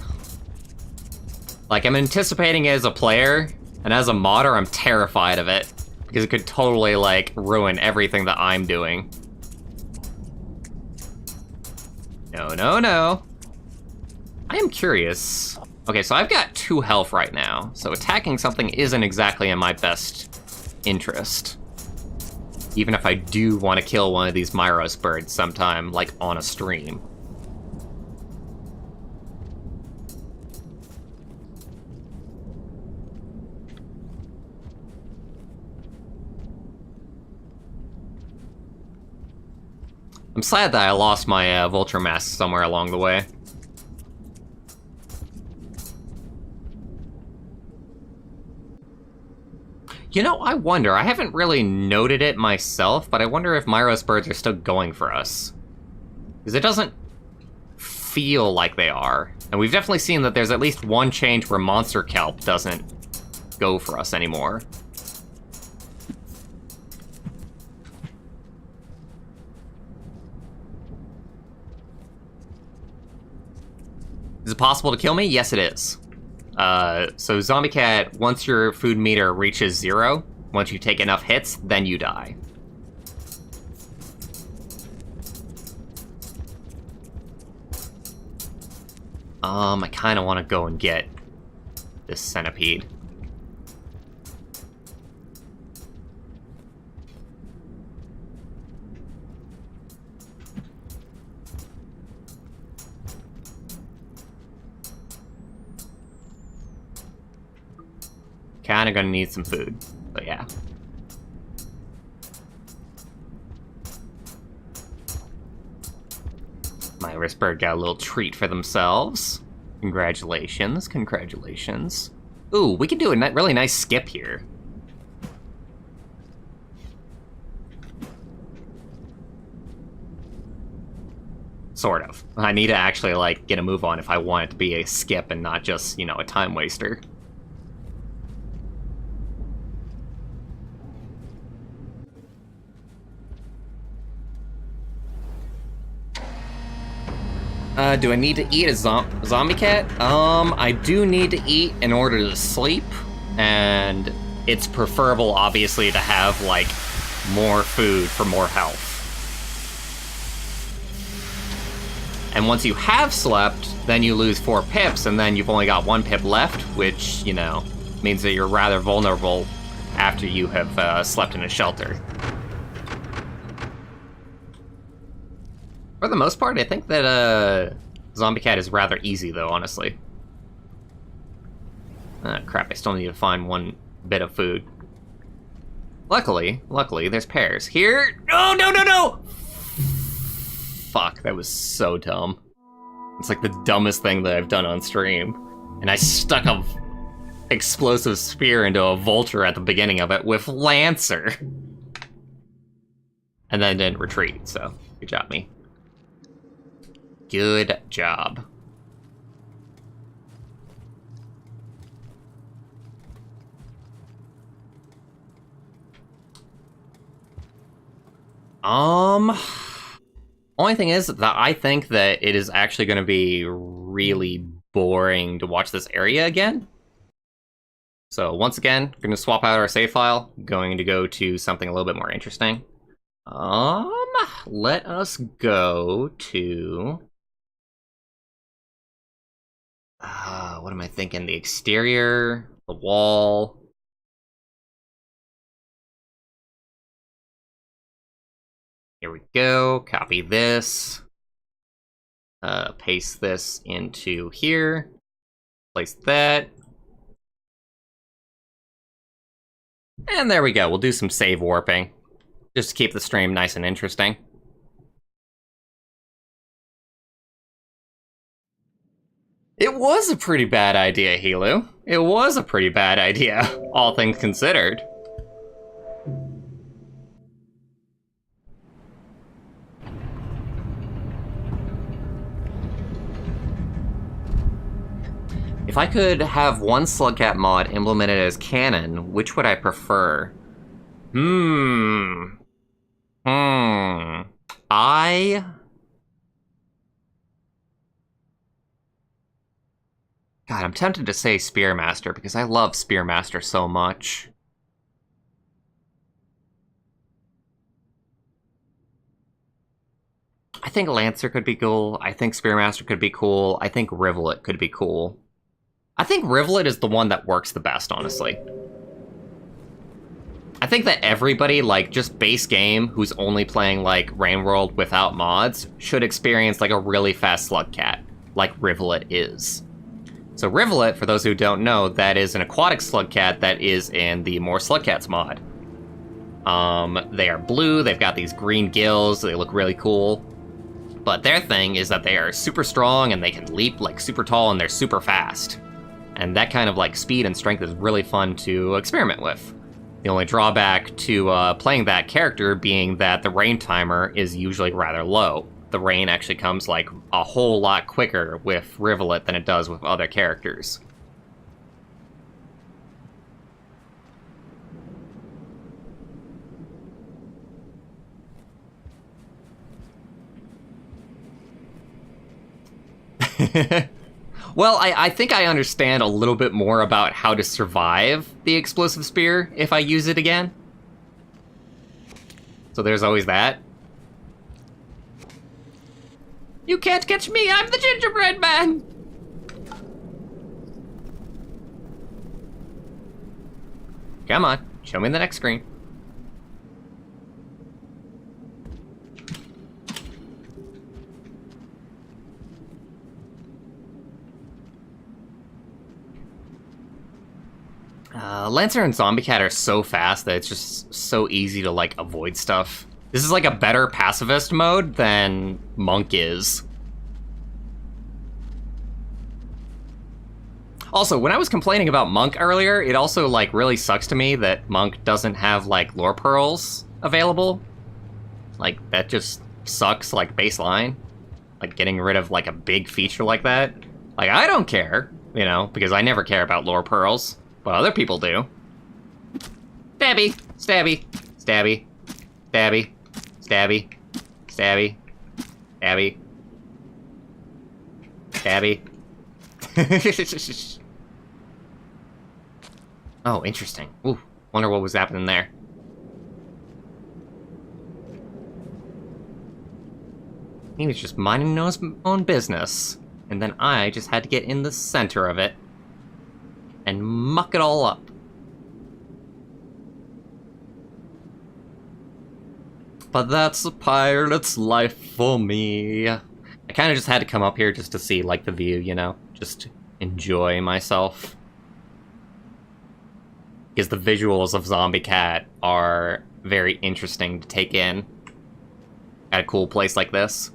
S1: Like, I'm anticipating it as a player, and as a modder, I'm terrified of it. Because it could totally, like, ruin everything that I'm doing. No, no, no. I am curious. Okay, so I've got 2 health right now, so attacking something isn't exactly in my best interest. Even if I do want to kill one of these Myros birds sometime, like, on a stream. I'm sad that I lost my Vulture Mask somewhere along the way. You know, I wonder, I haven't really noted it myself, but I wonder if Myros birds are still going for us. Because it doesn't feel like they are. And we've definitely seen that there's at least one change where Monster Kelp doesn't go for us anymore. Is it possible to kill me? Yes, it is. So Zombiecat, once your food meter reaches 0, once you take enough hits, then you die. I kind of want to go and get this centipede. Kinda gonna need some food, but yeah. My wristbird got a little treat for themselves. Congratulations, congratulations. Ooh, we can do a really nice skip here. Sort of. I need to actually, like, get a move on if I want it to be a skip and not just, you know, a time waster. Do I need to eat a Zombiecat? I do need to eat in order to sleep, and it's preferable, obviously, to have, like, more food for more health. And once you have slept, then you lose 4 pips, and then you've only got 1 pip left, which, you know, means that you're rather vulnerable after you have slept in a shelter. For the most part, I think that Zombiecat is rather easy, though, honestly. Crap, I still need to find 1 bit of food. Luckily, there's pears. Here! No, no, no, no! Fuck, that was so dumb. It's like the dumbest thing that I've done on stream. And I stuck a explosive spear into a vulture at the beginning of it with Lancer. And then didn't retreat, so good job, me. Good job. Only thing is that I think that it is actually going to be really boring to watch this area again. So once again, we're going to swap out our save file, going to go to something a little bit more interesting. Let us go to... what am I thinking? The exterior, the wall... Here we go, copy this, paste this into here, place that, and there we go. We'll do some save warping, just to keep the stream nice and interesting. It was a pretty bad idea, Helu. It was a pretty bad idea, all things considered. If I could have one Slugcat mod implemented as canon, which would I prefer? God, I'm tempted to say Spearmaster, because I love Spearmaster so much. I think Lancer could be cool. I think Spearmaster could be cool. I think Rivulet could be cool. I think Rivulet is the one that works the best, honestly. I think that everybody, like, just base game who's only playing, like, Rain World without mods should experience, like, a really fast Slugcat, like Rivulet is. So Rivulet, for those who don't know, that is an aquatic Slugcat that is in the More Slugcats mod. They are blue, they've got these green gills, they look really cool. But their thing is that they are super strong and they can leap, like, super tall and they're super fast. And that kind of, like, speed and strength is really fun to experiment with. The only drawback to playing that character being that the rain timer is usually rather low. The rain actually comes, like, a whole lot quicker with Rivulet than it does with other characters. Well, I think I understand a little bit more about how to survive the explosive spear if I use it again. So there's always that. You can't catch me, I'm the gingerbread man! Come on, show me the next screen. Lancer and Zombiecat are so fast that it's just so easy to, like, avoid stuff. This is like a better pacifist mode than Monk is. Also, when I was complaining about Monk earlier, it also, like, really sucks to me that Monk doesn't have, like, lore pearls available. Like, that just sucks, like, baseline. Like, getting rid of, like, a big feature like that. Like, I don't care, you know, because I never care about lore pearls. But other people do. Stabby, stabby, stabby, stabby, stabby, stabby, stabby, stabby. Oh, interesting. Ooh, wonder what was happening there. He was just minding his own business, and then I just had to get in the center of it and muck it all up. But that's a pirate's life for me. I kind of just had to come up here just to see, like, the view, you know? Just enjoy myself. Because the visuals of Zombiecat are very interesting to take in at a cool place like this.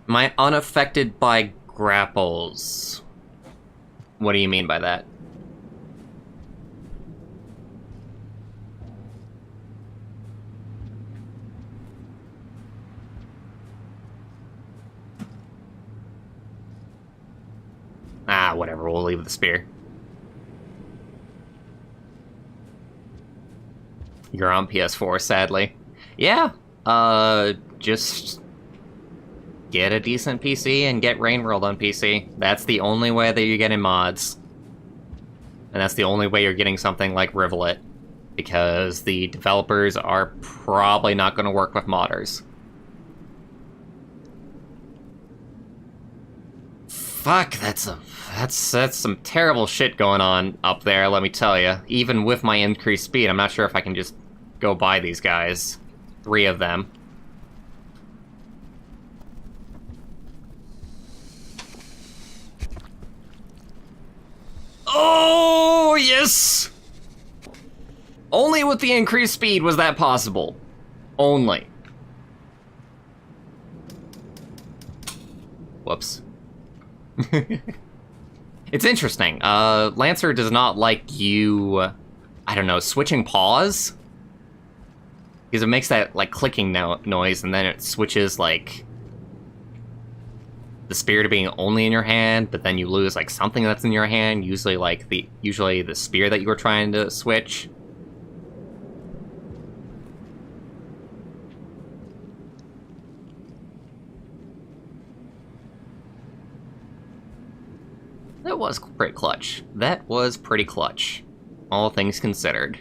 S1: Am I unaffected by grapples? What do you mean by that? Ah, whatever, we'll leave the spear. You're on PS4, sadly. Yeah, just get a decent PC and get Rainworld on PC. That's the only way that you're getting mods. And that's the only way you're getting something like Rivulet. Because the developers are probably not going to work with modders. Fuck, that's some terrible shit going on up there, let me tell you. Even with my increased speed, I'm not sure if I can just go buy these guys. 3 of them. Oh, yes! Only with the increased speed was that possible. Only. Whoops. It's interesting. Lancer does not like you, I don't know, switching paws? Because it makes that, like, clicking noise, and then it switches, like, the spear to being only in your hand, but then you lose, like, something that's in your hand, usually, like, the spear that you were trying to switch. That was pretty clutch. That was pretty clutch. All things considered.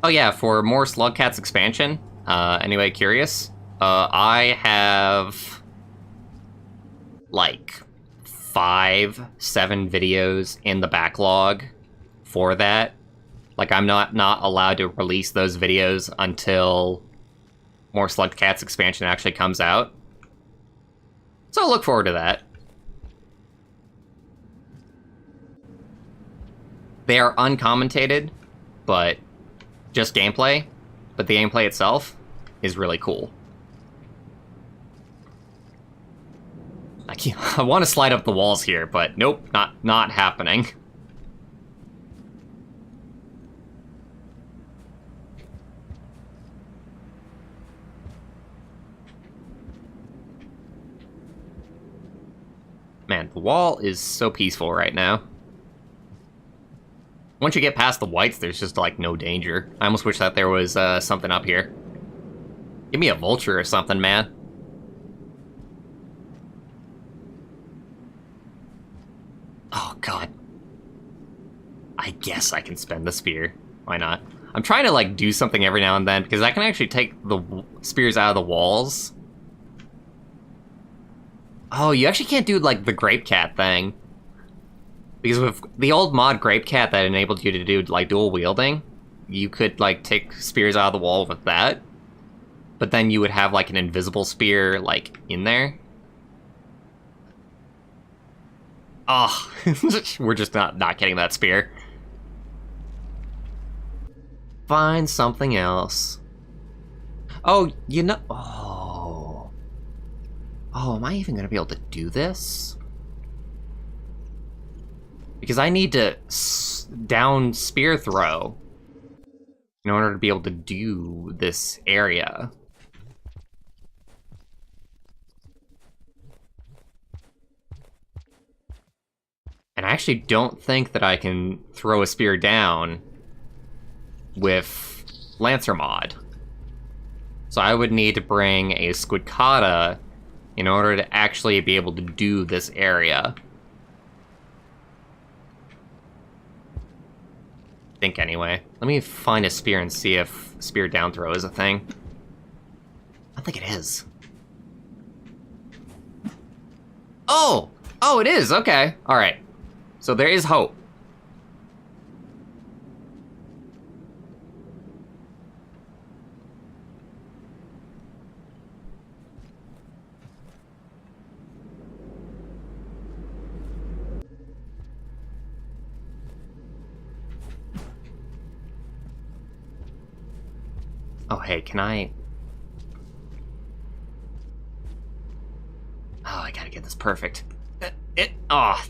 S1: Oh yeah, for more Slugcats expansion, anybody curious? I have like 5-7 videos in the backlog for that. Like, I'm not allowed to release those videos until more Slugcats expansion actually comes out. So look forward to that. They are uncommentated, but just gameplay. But the gameplay itself is really cool. I want to slide up the walls here, but nope, not happening. Man, the wall is so peaceful right now. Once you get past the whites, there's just, like, no danger. I almost wish that there was, something up here. Give me a vulture or something, man. Oh, God. I guess I can spend the spear. Why not? I'm trying to, like, do something every now and then, because I can actually take the spears out of the walls. Oh, you actually can't do, like, the Grape Cat thing. Because with the old mod Grape Cat that enabled you to do, like, dual wielding, you could, like, take spears out of the wall with that. But then you would have, like, an invisible spear, like, in there. Oh, we're just not getting that spear. Find something else. Oh, you know... Oh, am I even going to be able to do this? Because I need to down spear throw in order to be able to do this area. And I actually don't think that I can throw a spear down with Lancer mod. So I would need to bring a Squidcata in order to actually be able to do this area. I think anyway. Let me find a spear and see if spear down throw is a thing. I think it is. Oh! Oh, it is! Okay. Alright. So there is hope. Oh, hey, can I... Oh, I gotta get this perfect. Oh.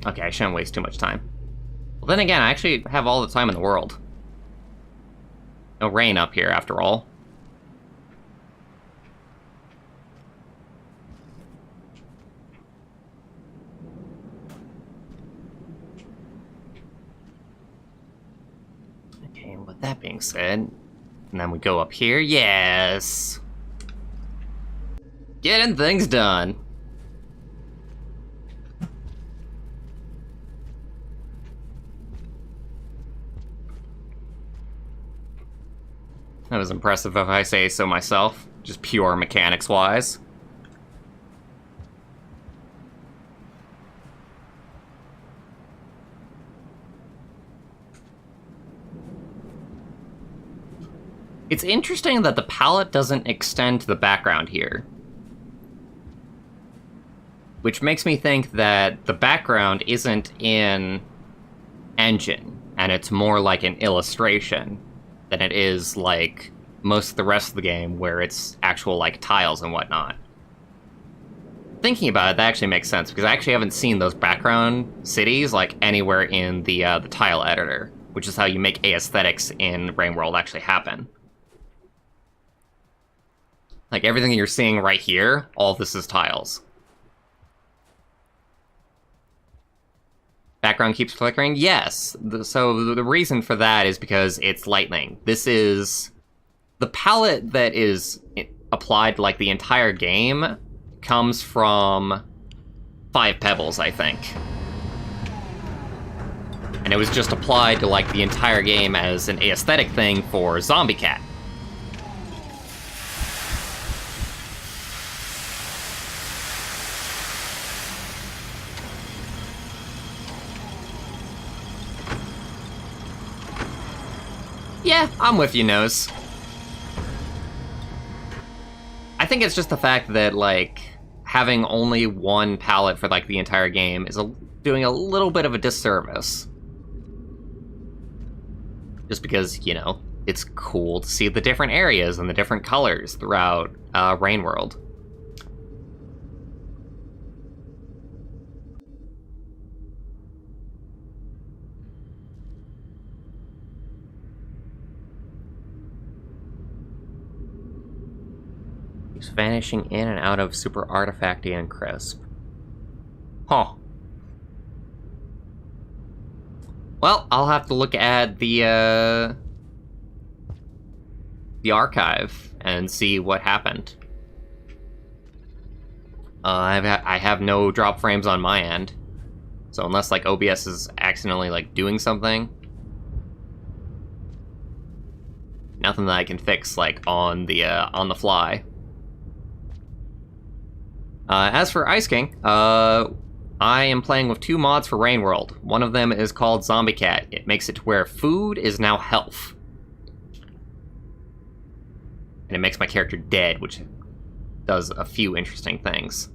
S1: Okay, I shouldn't waste too much time. Well, then again, I actually have all the time in the world. No rain up here, after all. Okay, with that being said, and then we go up here. Yes! Getting things done. That was impressive if I say so myself, just pure mechanics-wise. It's interesting that the palette doesn't extend to the background here. Which makes me think that the background isn't in engine, and it's more like an illustration than it is like most of the rest of the game where it's actual like tiles and whatnot. Thinking about it, that actually makes sense, because I actually haven't seen those background cities like anywhere in the tile editor, which is how you make aesthetics in Rain World actually happen. Like everything you're seeing right here, all of this is tiles. Background keeps flickering? Yes. So the reason for that is because it's lightning. This is... The palette that is applied like the entire game comes from 5 Pebbles, I think. And it was just applied to like the entire game as an aesthetic thing for Zombiecat. Yeah, I'm with you, Nose. I think it's just the fact that, like, having only one palette for, like, the entire game is doing a little bit of a disservice. Just because, you know, it's cool to see the different areas and the different colors throughout Rain World. He's vanishing in and out of Super Artifacty and Crisp. Huh. Well, I'll have to look at the archive and see what happened. I have no drop frames on my end, so unless like OBS is accidentally like doing something, nothing that I can fix like on the fly. As for Ice King, I am playing with 2 mods for Rain World. One of them is called Zombiecat. It makes it to where food is now health. And it makes my character dead, which does a few interesting things.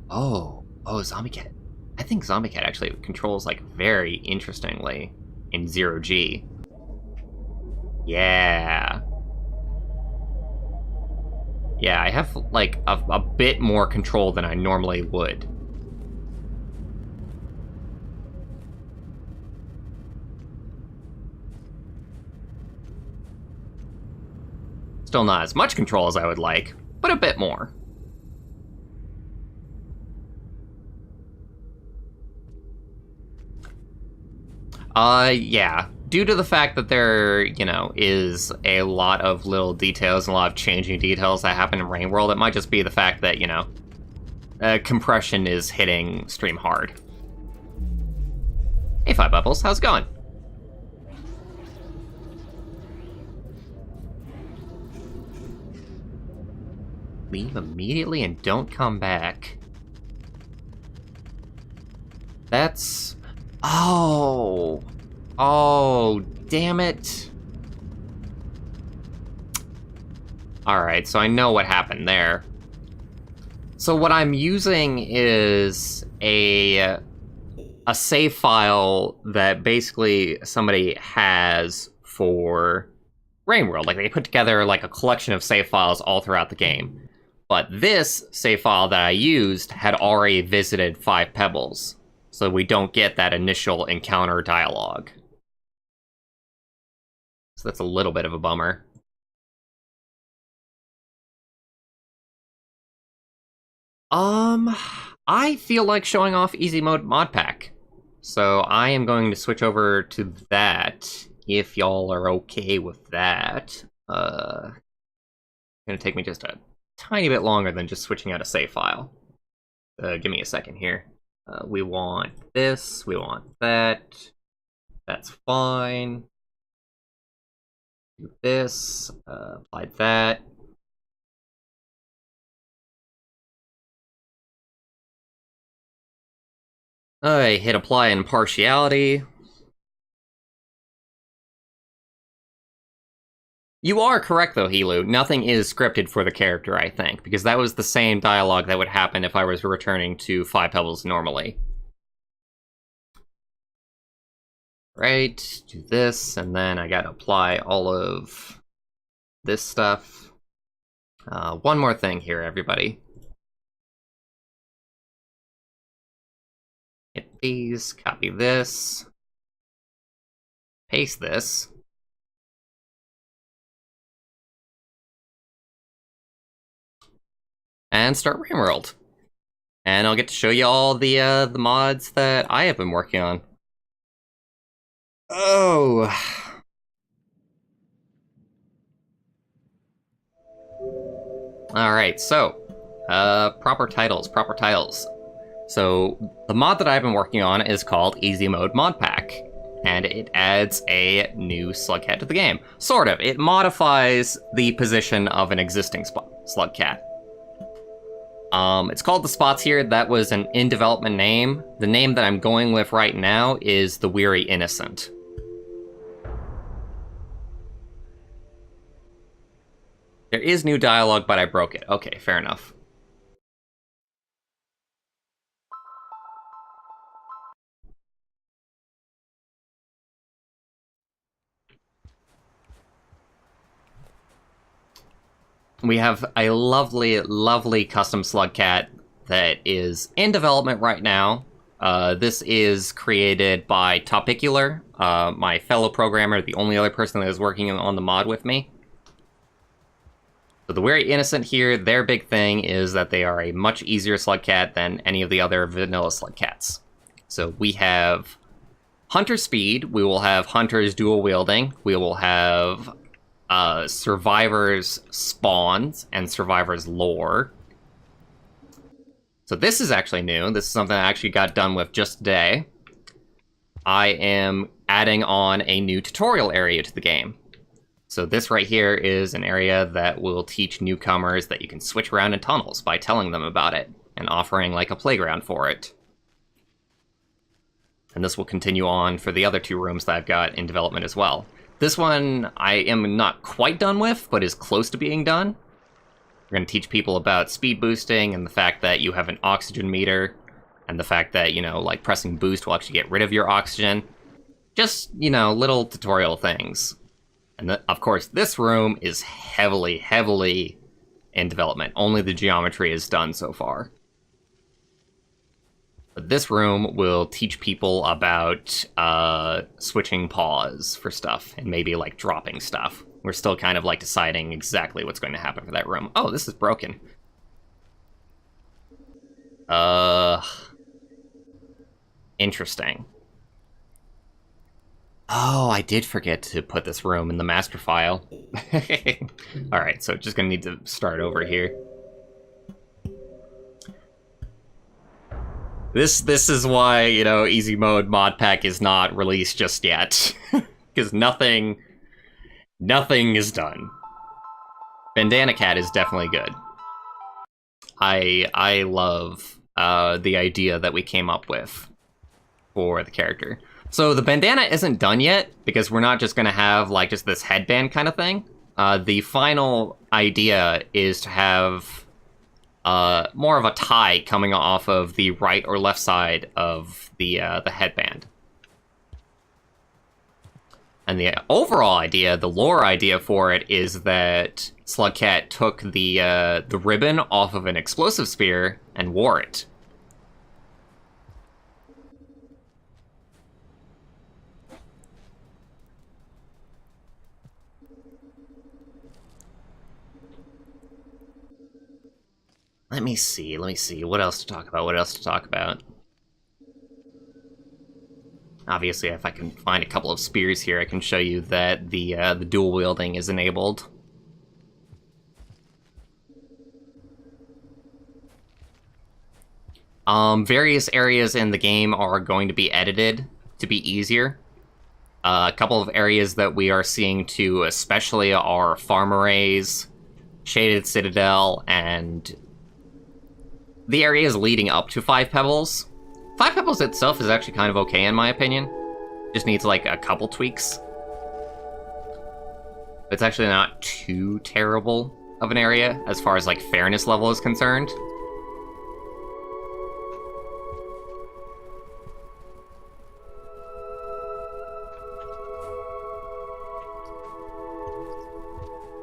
S1: Oh, Zombiecat. I think Zombiecat actually controls, like, very interestingly in 0G. Yeah. Yeah, I have, like, a bit more control than I normally would. Still not as much control as I would like, but a bit more. Yeah. Due to the fact that there, you know, is a lot of little details and a lot of changing details that happen in Rain World, it might just be the fact that, you know, compression is hitting stream hard. Hey, 5 Bubbles, how's it going? Leave immediately and don't come back. That's... Oh, damn it. Alright, so I know what happened there. So what I'm using is a save file that basically somebody has for Rain World. Like, they put together, like, a collection of save files all throughout the game. But this save file that I used had already visited 5 Pebbles, so we don't get that initial encounter dialogue. So that's a little bit of a bummer. I feel like showing off Easy Mode Mod Pack. So I am going to switch over to that, if y'all are okay with that. It's gonna take me just a tiny bit longer than just switching out a save file. Give me a second here. We want this, we want that. That's fine. Do this, apply that. I hit apply in partiality. You are correct, though, Hilu. Nothing is scripted for the character, I think, because that was the same dialogue that would happen if I was returning to 5 Pebbles normally. Right, do this, and then I gotta apply all of this stuff. One more thing here, everybody. Hit these, copy this, paste this. And start Rain World. And I'll get to show you all the mods that I have been working on. Oh. Alright, so, proper titles. So, the mod that I've been working on is called Easy Mode Mod Pack, and it adds a new Slugcat to the game. Sort of. It modifies the position of an existing Slugcat. It's called the Spots here. That was an in-development name. The name that I'm going with right now is the Weary Innocent. There is new dialogue, but I broke it. Okay, fair enough. We have a lovely, lovely custom Slugcat that is in development right now. This is created by Topicular, my fellow programmer, the only other person that is working on the mod with me. So the Weary Innocent here, their big thing is that they are a much easier Slugcat than any of the other vanilla Slugcats. So we have Hunter Speed, we will have Hunter's Dual Wielding, we will have Survivor's Spawns and Survivor's Lore. So this is actually new. This is something I actually got done with just today. I am adding on a new tutorial area to the game. So this right here is an area that will teach newcomers that you can switch around in tunnels by telling them about it and offering like a playground for it. And this will continue on for the other 2 rooms that I've got in development as well. This one I am not quite done with, but is close to being done. We're going to teach people about speed boosting and the fact that you have an oxygen meter and the fact that, you know, like pressing boost will actually get rid of your oxygen. Just, you know, little tutorial things. And of course, this room is heavily, heavily in development. Only the geometry is done so far. But this room will teach people about switching paws for stuff and maybe like dropping stuff. We're still kind of like deciding exactly what's going to happen for that room. Oh, this is broken. Interesting. Oh, I did forget to put this room in the master file. Alright, so just gonna need to start over here. This is why, you know, Easy Mode Mod Pack is not released just yet. Because nothing is done. Bandana Cat is definitely good. I love the idea that we came up with for the character. So the bandana isn't done yet, because we're not just going to have, like, just this headband kind of thing. The final idea is to have more of a tie coming off of the right or left side of the headband. And the overall idea, the lore idea for it, is that Slugcat took the ribbon off of an explosive spear and wore it. Let me see. What else to talk about? Obviously, if I can find a couple of spears here, I can show you that the dual wielding is enabled. Various areas in the game are going to be edited to be easier. A couple of areas that we are seeing too, especially, are farm arrays, Shaded Citadel, and the areas leading up to Five Pebbles. Five Pebbles itself is actually kind of okay in my opinion. Just needs like a couple tweaks. It's actually not too terrible of an area as far as like fairness level is concerned.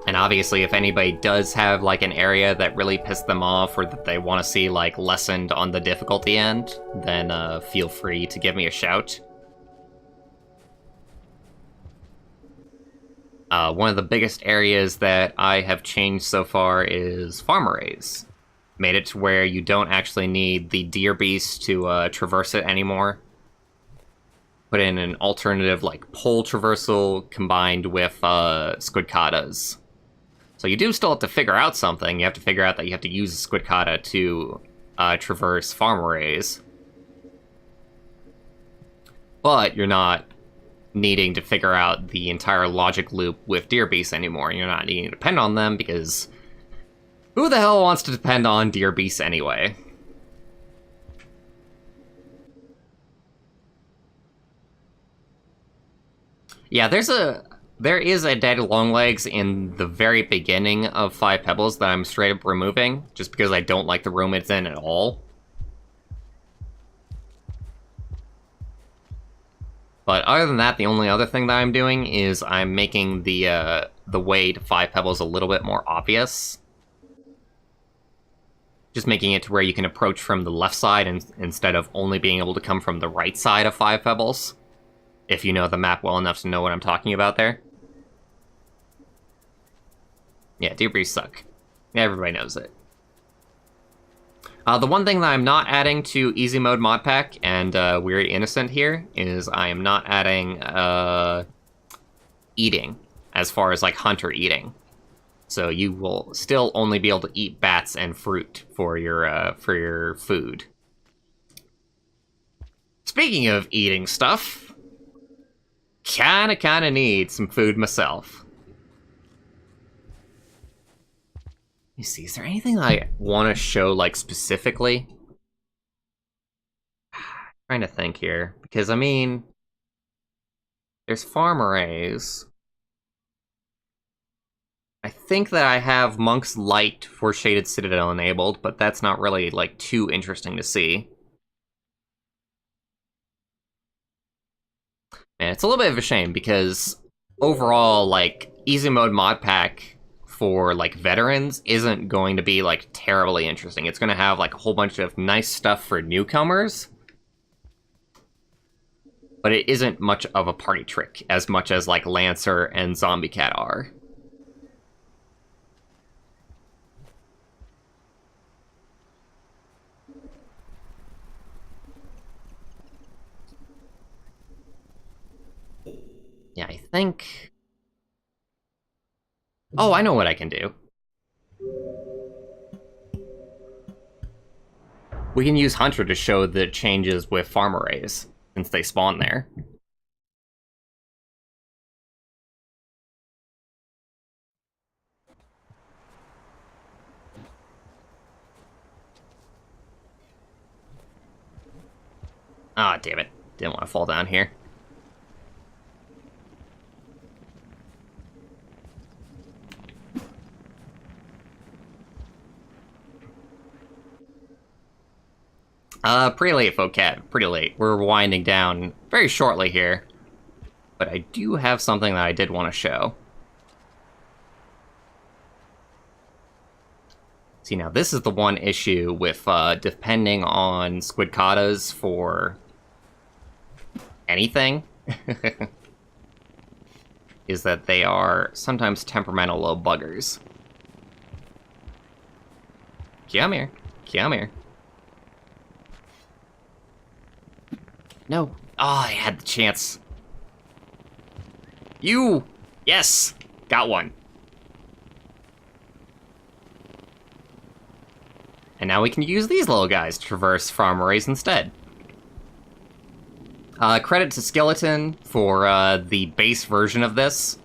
S1: And obviously, if anybody does have, like, an area that really pissed them off or that they want to see, like, lessened on the difficulty end, then feel free to give me a shout. One of the biggest areas that I have changed so far is farm arrays. Made it to where you don't actually need the deer beast to traverse it anymore. Put in an alternative, like, pole traversal combined with squidcatas. So you do still have to figure out something. You have to figure out that you have to use a squidcata to traverse farm arrays. But you're not needing to figure out the entire logic loop with deer beasts anymore. You're not needing to depend on them because who the hell wants to depend on deer beasts anyway? Yeah, there is a dead Longlegs in the very beginning of Five Pebbles that I'm straight up removing, just because I don't like the room it's in at all. But other than that, the only other thing that I'm doing is I'm making the way to Five Pebbles a little bit more obvious. Just making it to where you can approach from the left side instead of only being able to come from the right side of Five Pebbles. If you know the map well enough to know what I'm talking about there. Yeah, deer beasts suck. Everybody knows it. The one thing that I'm not adding to Easy Mode Mod Pack, and Weary Innocent here, is I am not adding eating, as far as like hunter eating. So you will still only be able to eat bats and fruit for your food. Speaking of eating stuff, kinda need some food myself. Let me see, is there anything I want to show, like, specifically? Trying to think here, because, I mean, there's farm arrays. I think that I have Monk's Light for Shaded Citadel enabled, but that's not really, like, too interesting to see. And it's a little bit of a shame, because overall, like, Easy Mode Mod Pack for, like, veterans isn't going to be, like, terribly interesting. It's going to have, like, a whole bunch of nice stuff for newcomers, but it isn't much of a party trick, as much as, like, Lancer and Zombiecat are. Yeah, I think... Oh, I know what I can do. We can use Hunter to show the changes with farm arrays, since they spawn there. Ah, damn it. Didn't want to fall down here. Pretty late, Focat. Pretty late. We're winding down very shortly here. But I do have something that I did want to show. See, now this is the one issue with depending on squidcatas for anything, is that they are sometimes temperamental little buggers. Come here. Come here. No. Oh, I had the chance. You! Yes! Got one. And now we can use these little guys to traverse farm arrays instead. Credit to Skeleton for the base version of this.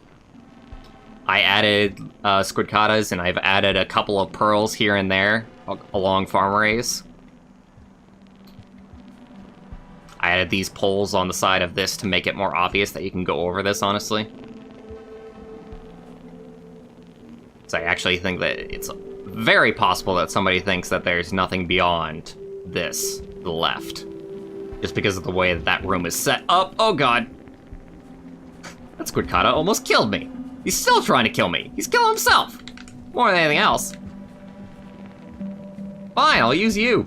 S1: I added squidcatas, and I've added a couple of pearls here and there along farm arrays. I added these poles on the side of this to make it more obvious that you can go over this, honestly. So I actually think that it's very possible that somebody thinks that there's nothing beyond this, the left. Just because of the way that that room is set up. Oh god! That squidcata almost killed me! He's still trying to kill me! He's killing himself! More than anything else. Fine, I'll use you.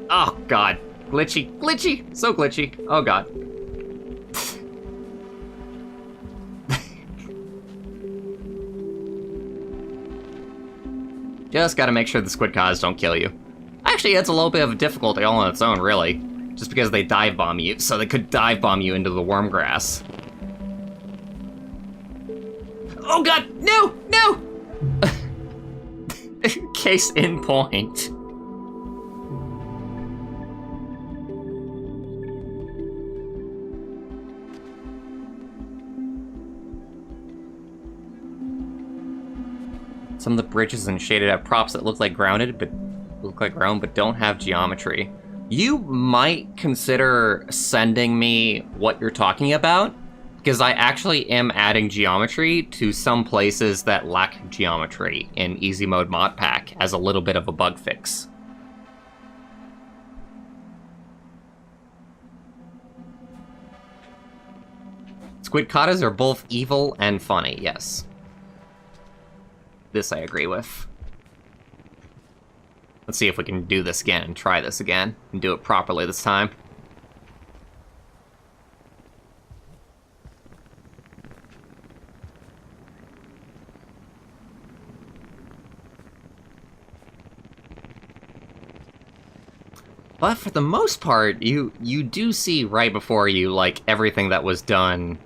S1: Oh god. Glitchy. Glitchy! So glitchy. Oh god. Just gotta make sure the squidcatas don't kill you. Actually, it's a little bit of a difficulty all on its own, really. Just because they dive bomb you, so they could dive bomb you into the worm grass. Oh god! No! No! Case in point. Some of the bridges and shaded have props that look like ground, but don't have geometry. You might consider sending me what you're talking about, because I actually am adding geometry to some places that lack geometry in Easy Mode Mod Pack as a little bit of a bug fix. Squidcatas are both evil and funny, yes. This I agree with. Let's see if we can do this again and try this again and do it properly this time. But for the most part, you do see right before you, like, everything that was done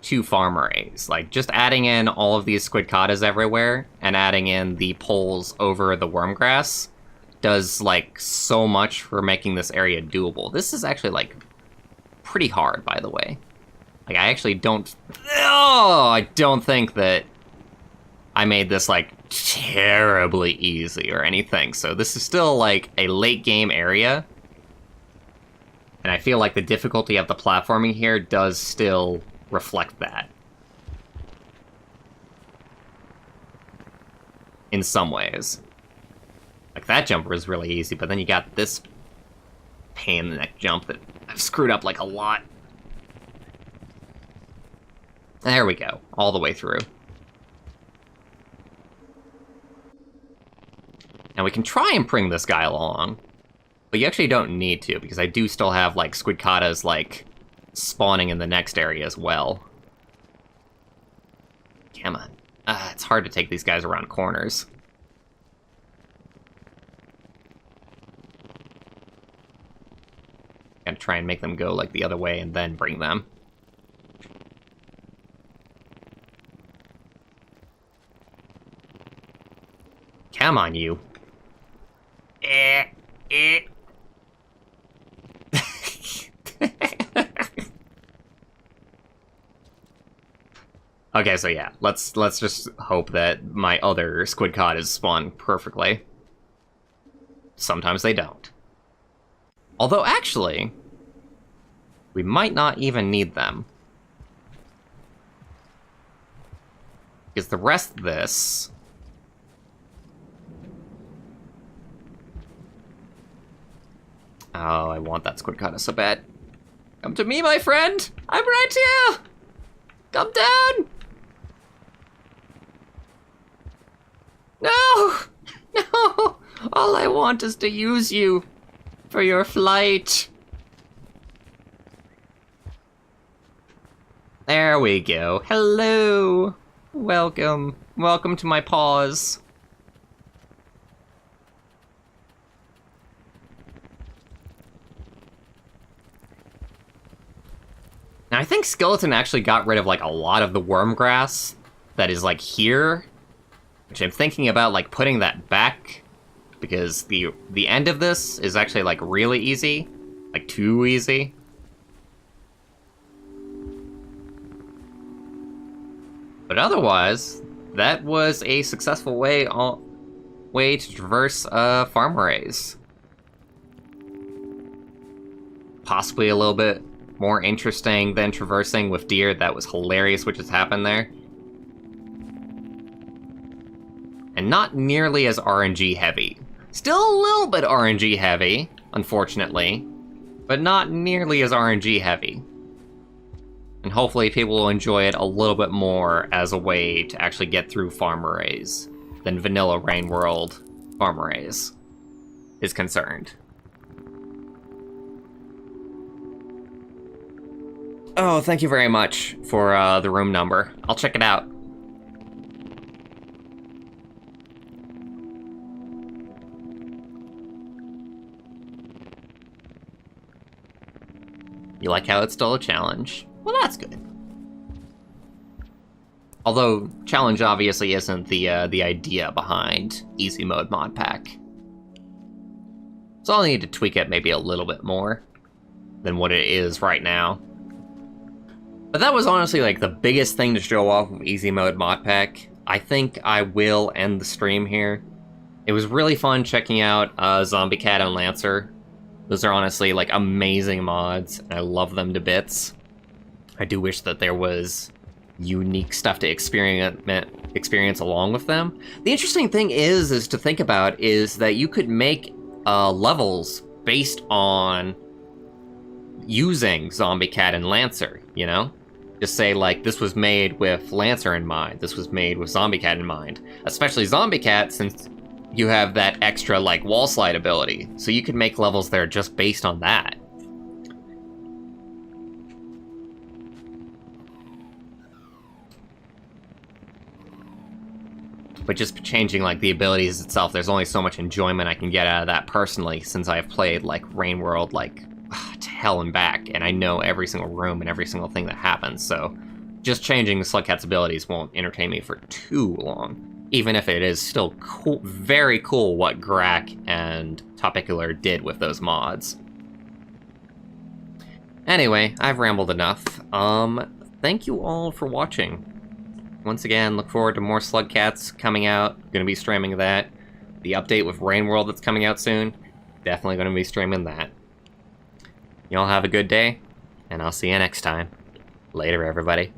S1: to farm arrays. Like, just adding in all of these squidcatas everywhere and adding in the poles over the worm grass does, like, so much for making this area doable. This is actually, like, pretty hard, by the way. Like, I actually don't... Oh, I don't think that I made this, like, terribly easy or anything. So this is still, like, a late-game area. And I feel like the difficulty of the platforming here does still reflect that. In some ways. Like, that jump was really easy, but then you got this pain in the neck jump that I've screwed up, like, a lot. There we go. All the way through. Now we can try and bring this guy along. But you actually don't need to, because I do still have, like, squidcatas, like, spawning in the next area as well. Come on. It's hard to take these guys around corners. Gotta try and make them go, like, the other way and then bring them. Come on, you. Okay, so yeah, let's just hope that my other squidcatas spawn perfectly. Sometimes they don't. Although, actually, we might not even need them. Because the rest of this... Oh, I want that squid so bad. Come to me, my friend! I'm right here! Come down! No! No! All I want is to use you for your flight. There we go. Hello! Welcome. Welcome to my paws. Now, I think Skeleton actually got rid of, like, a lot of the worm grass that is, like, here. Which I'm thinking about, like, putting that back. Because the end of this is actually, like, really easy. Like, too easy. But otherwise, that was a successful way to traverse farm arrays. Possibly a little bit more interesting than traversing with deer. That was hilarious what just happened there. And not nearly as RNG heavy. Still a little bit RNG heavy, unfortunately, but not nearly as RNG heavy. And hopefully people will enjoy it a little bit more as a way to actually get through farm arrays than vanilla Rain World farm arrays is concerned. Oh, thank you very much for the room number. I'll check it out. You like how it's still a challenge? Well, that's good. Although, challenge obviously isn't the idea behind Easy Mode Mod Pack. So I'll need to tweak it maybe a little bit more than what it is right now. But that was honestly like the biggest thing to show off of Easy Mode Mod Pack. I think I will end the stream here. It was really fun checking out Zombiecat and Lancer. Those are honestly like amazing mods, and I love them to bits. I do wish that there was unique stuff to experience along with them. The interesting thing is to think about is that you could make levels based on using Zombiecat and Lancer, you know? Just say, like, this was made with Lancer in mind, this was made with Zombiecat in mind. Especially Zombiecat, since you have that extra, like, wall slide ability. So you could make levels there just based on that. But just changing, like, the abilities itself, there's only so much enjoyment I can get out of that personally, since I've played, like, Rain World, like, to hell and back, and I know every single room and every single thing that happens, so just changing the Slugcat's abilities won't entertain me for too long, even if it is still cool, very cool what Grack and Topicular did with those mods. Anyway, I've rambled enough. Thank you all for watching. Once again, look forward to more Slugcats coming out. Gonna be streaming that. The update with Rain World that's coming out soon, definitely gonna be streaming that. Y'all have a good day, and I'll see you next time. Later, everybody.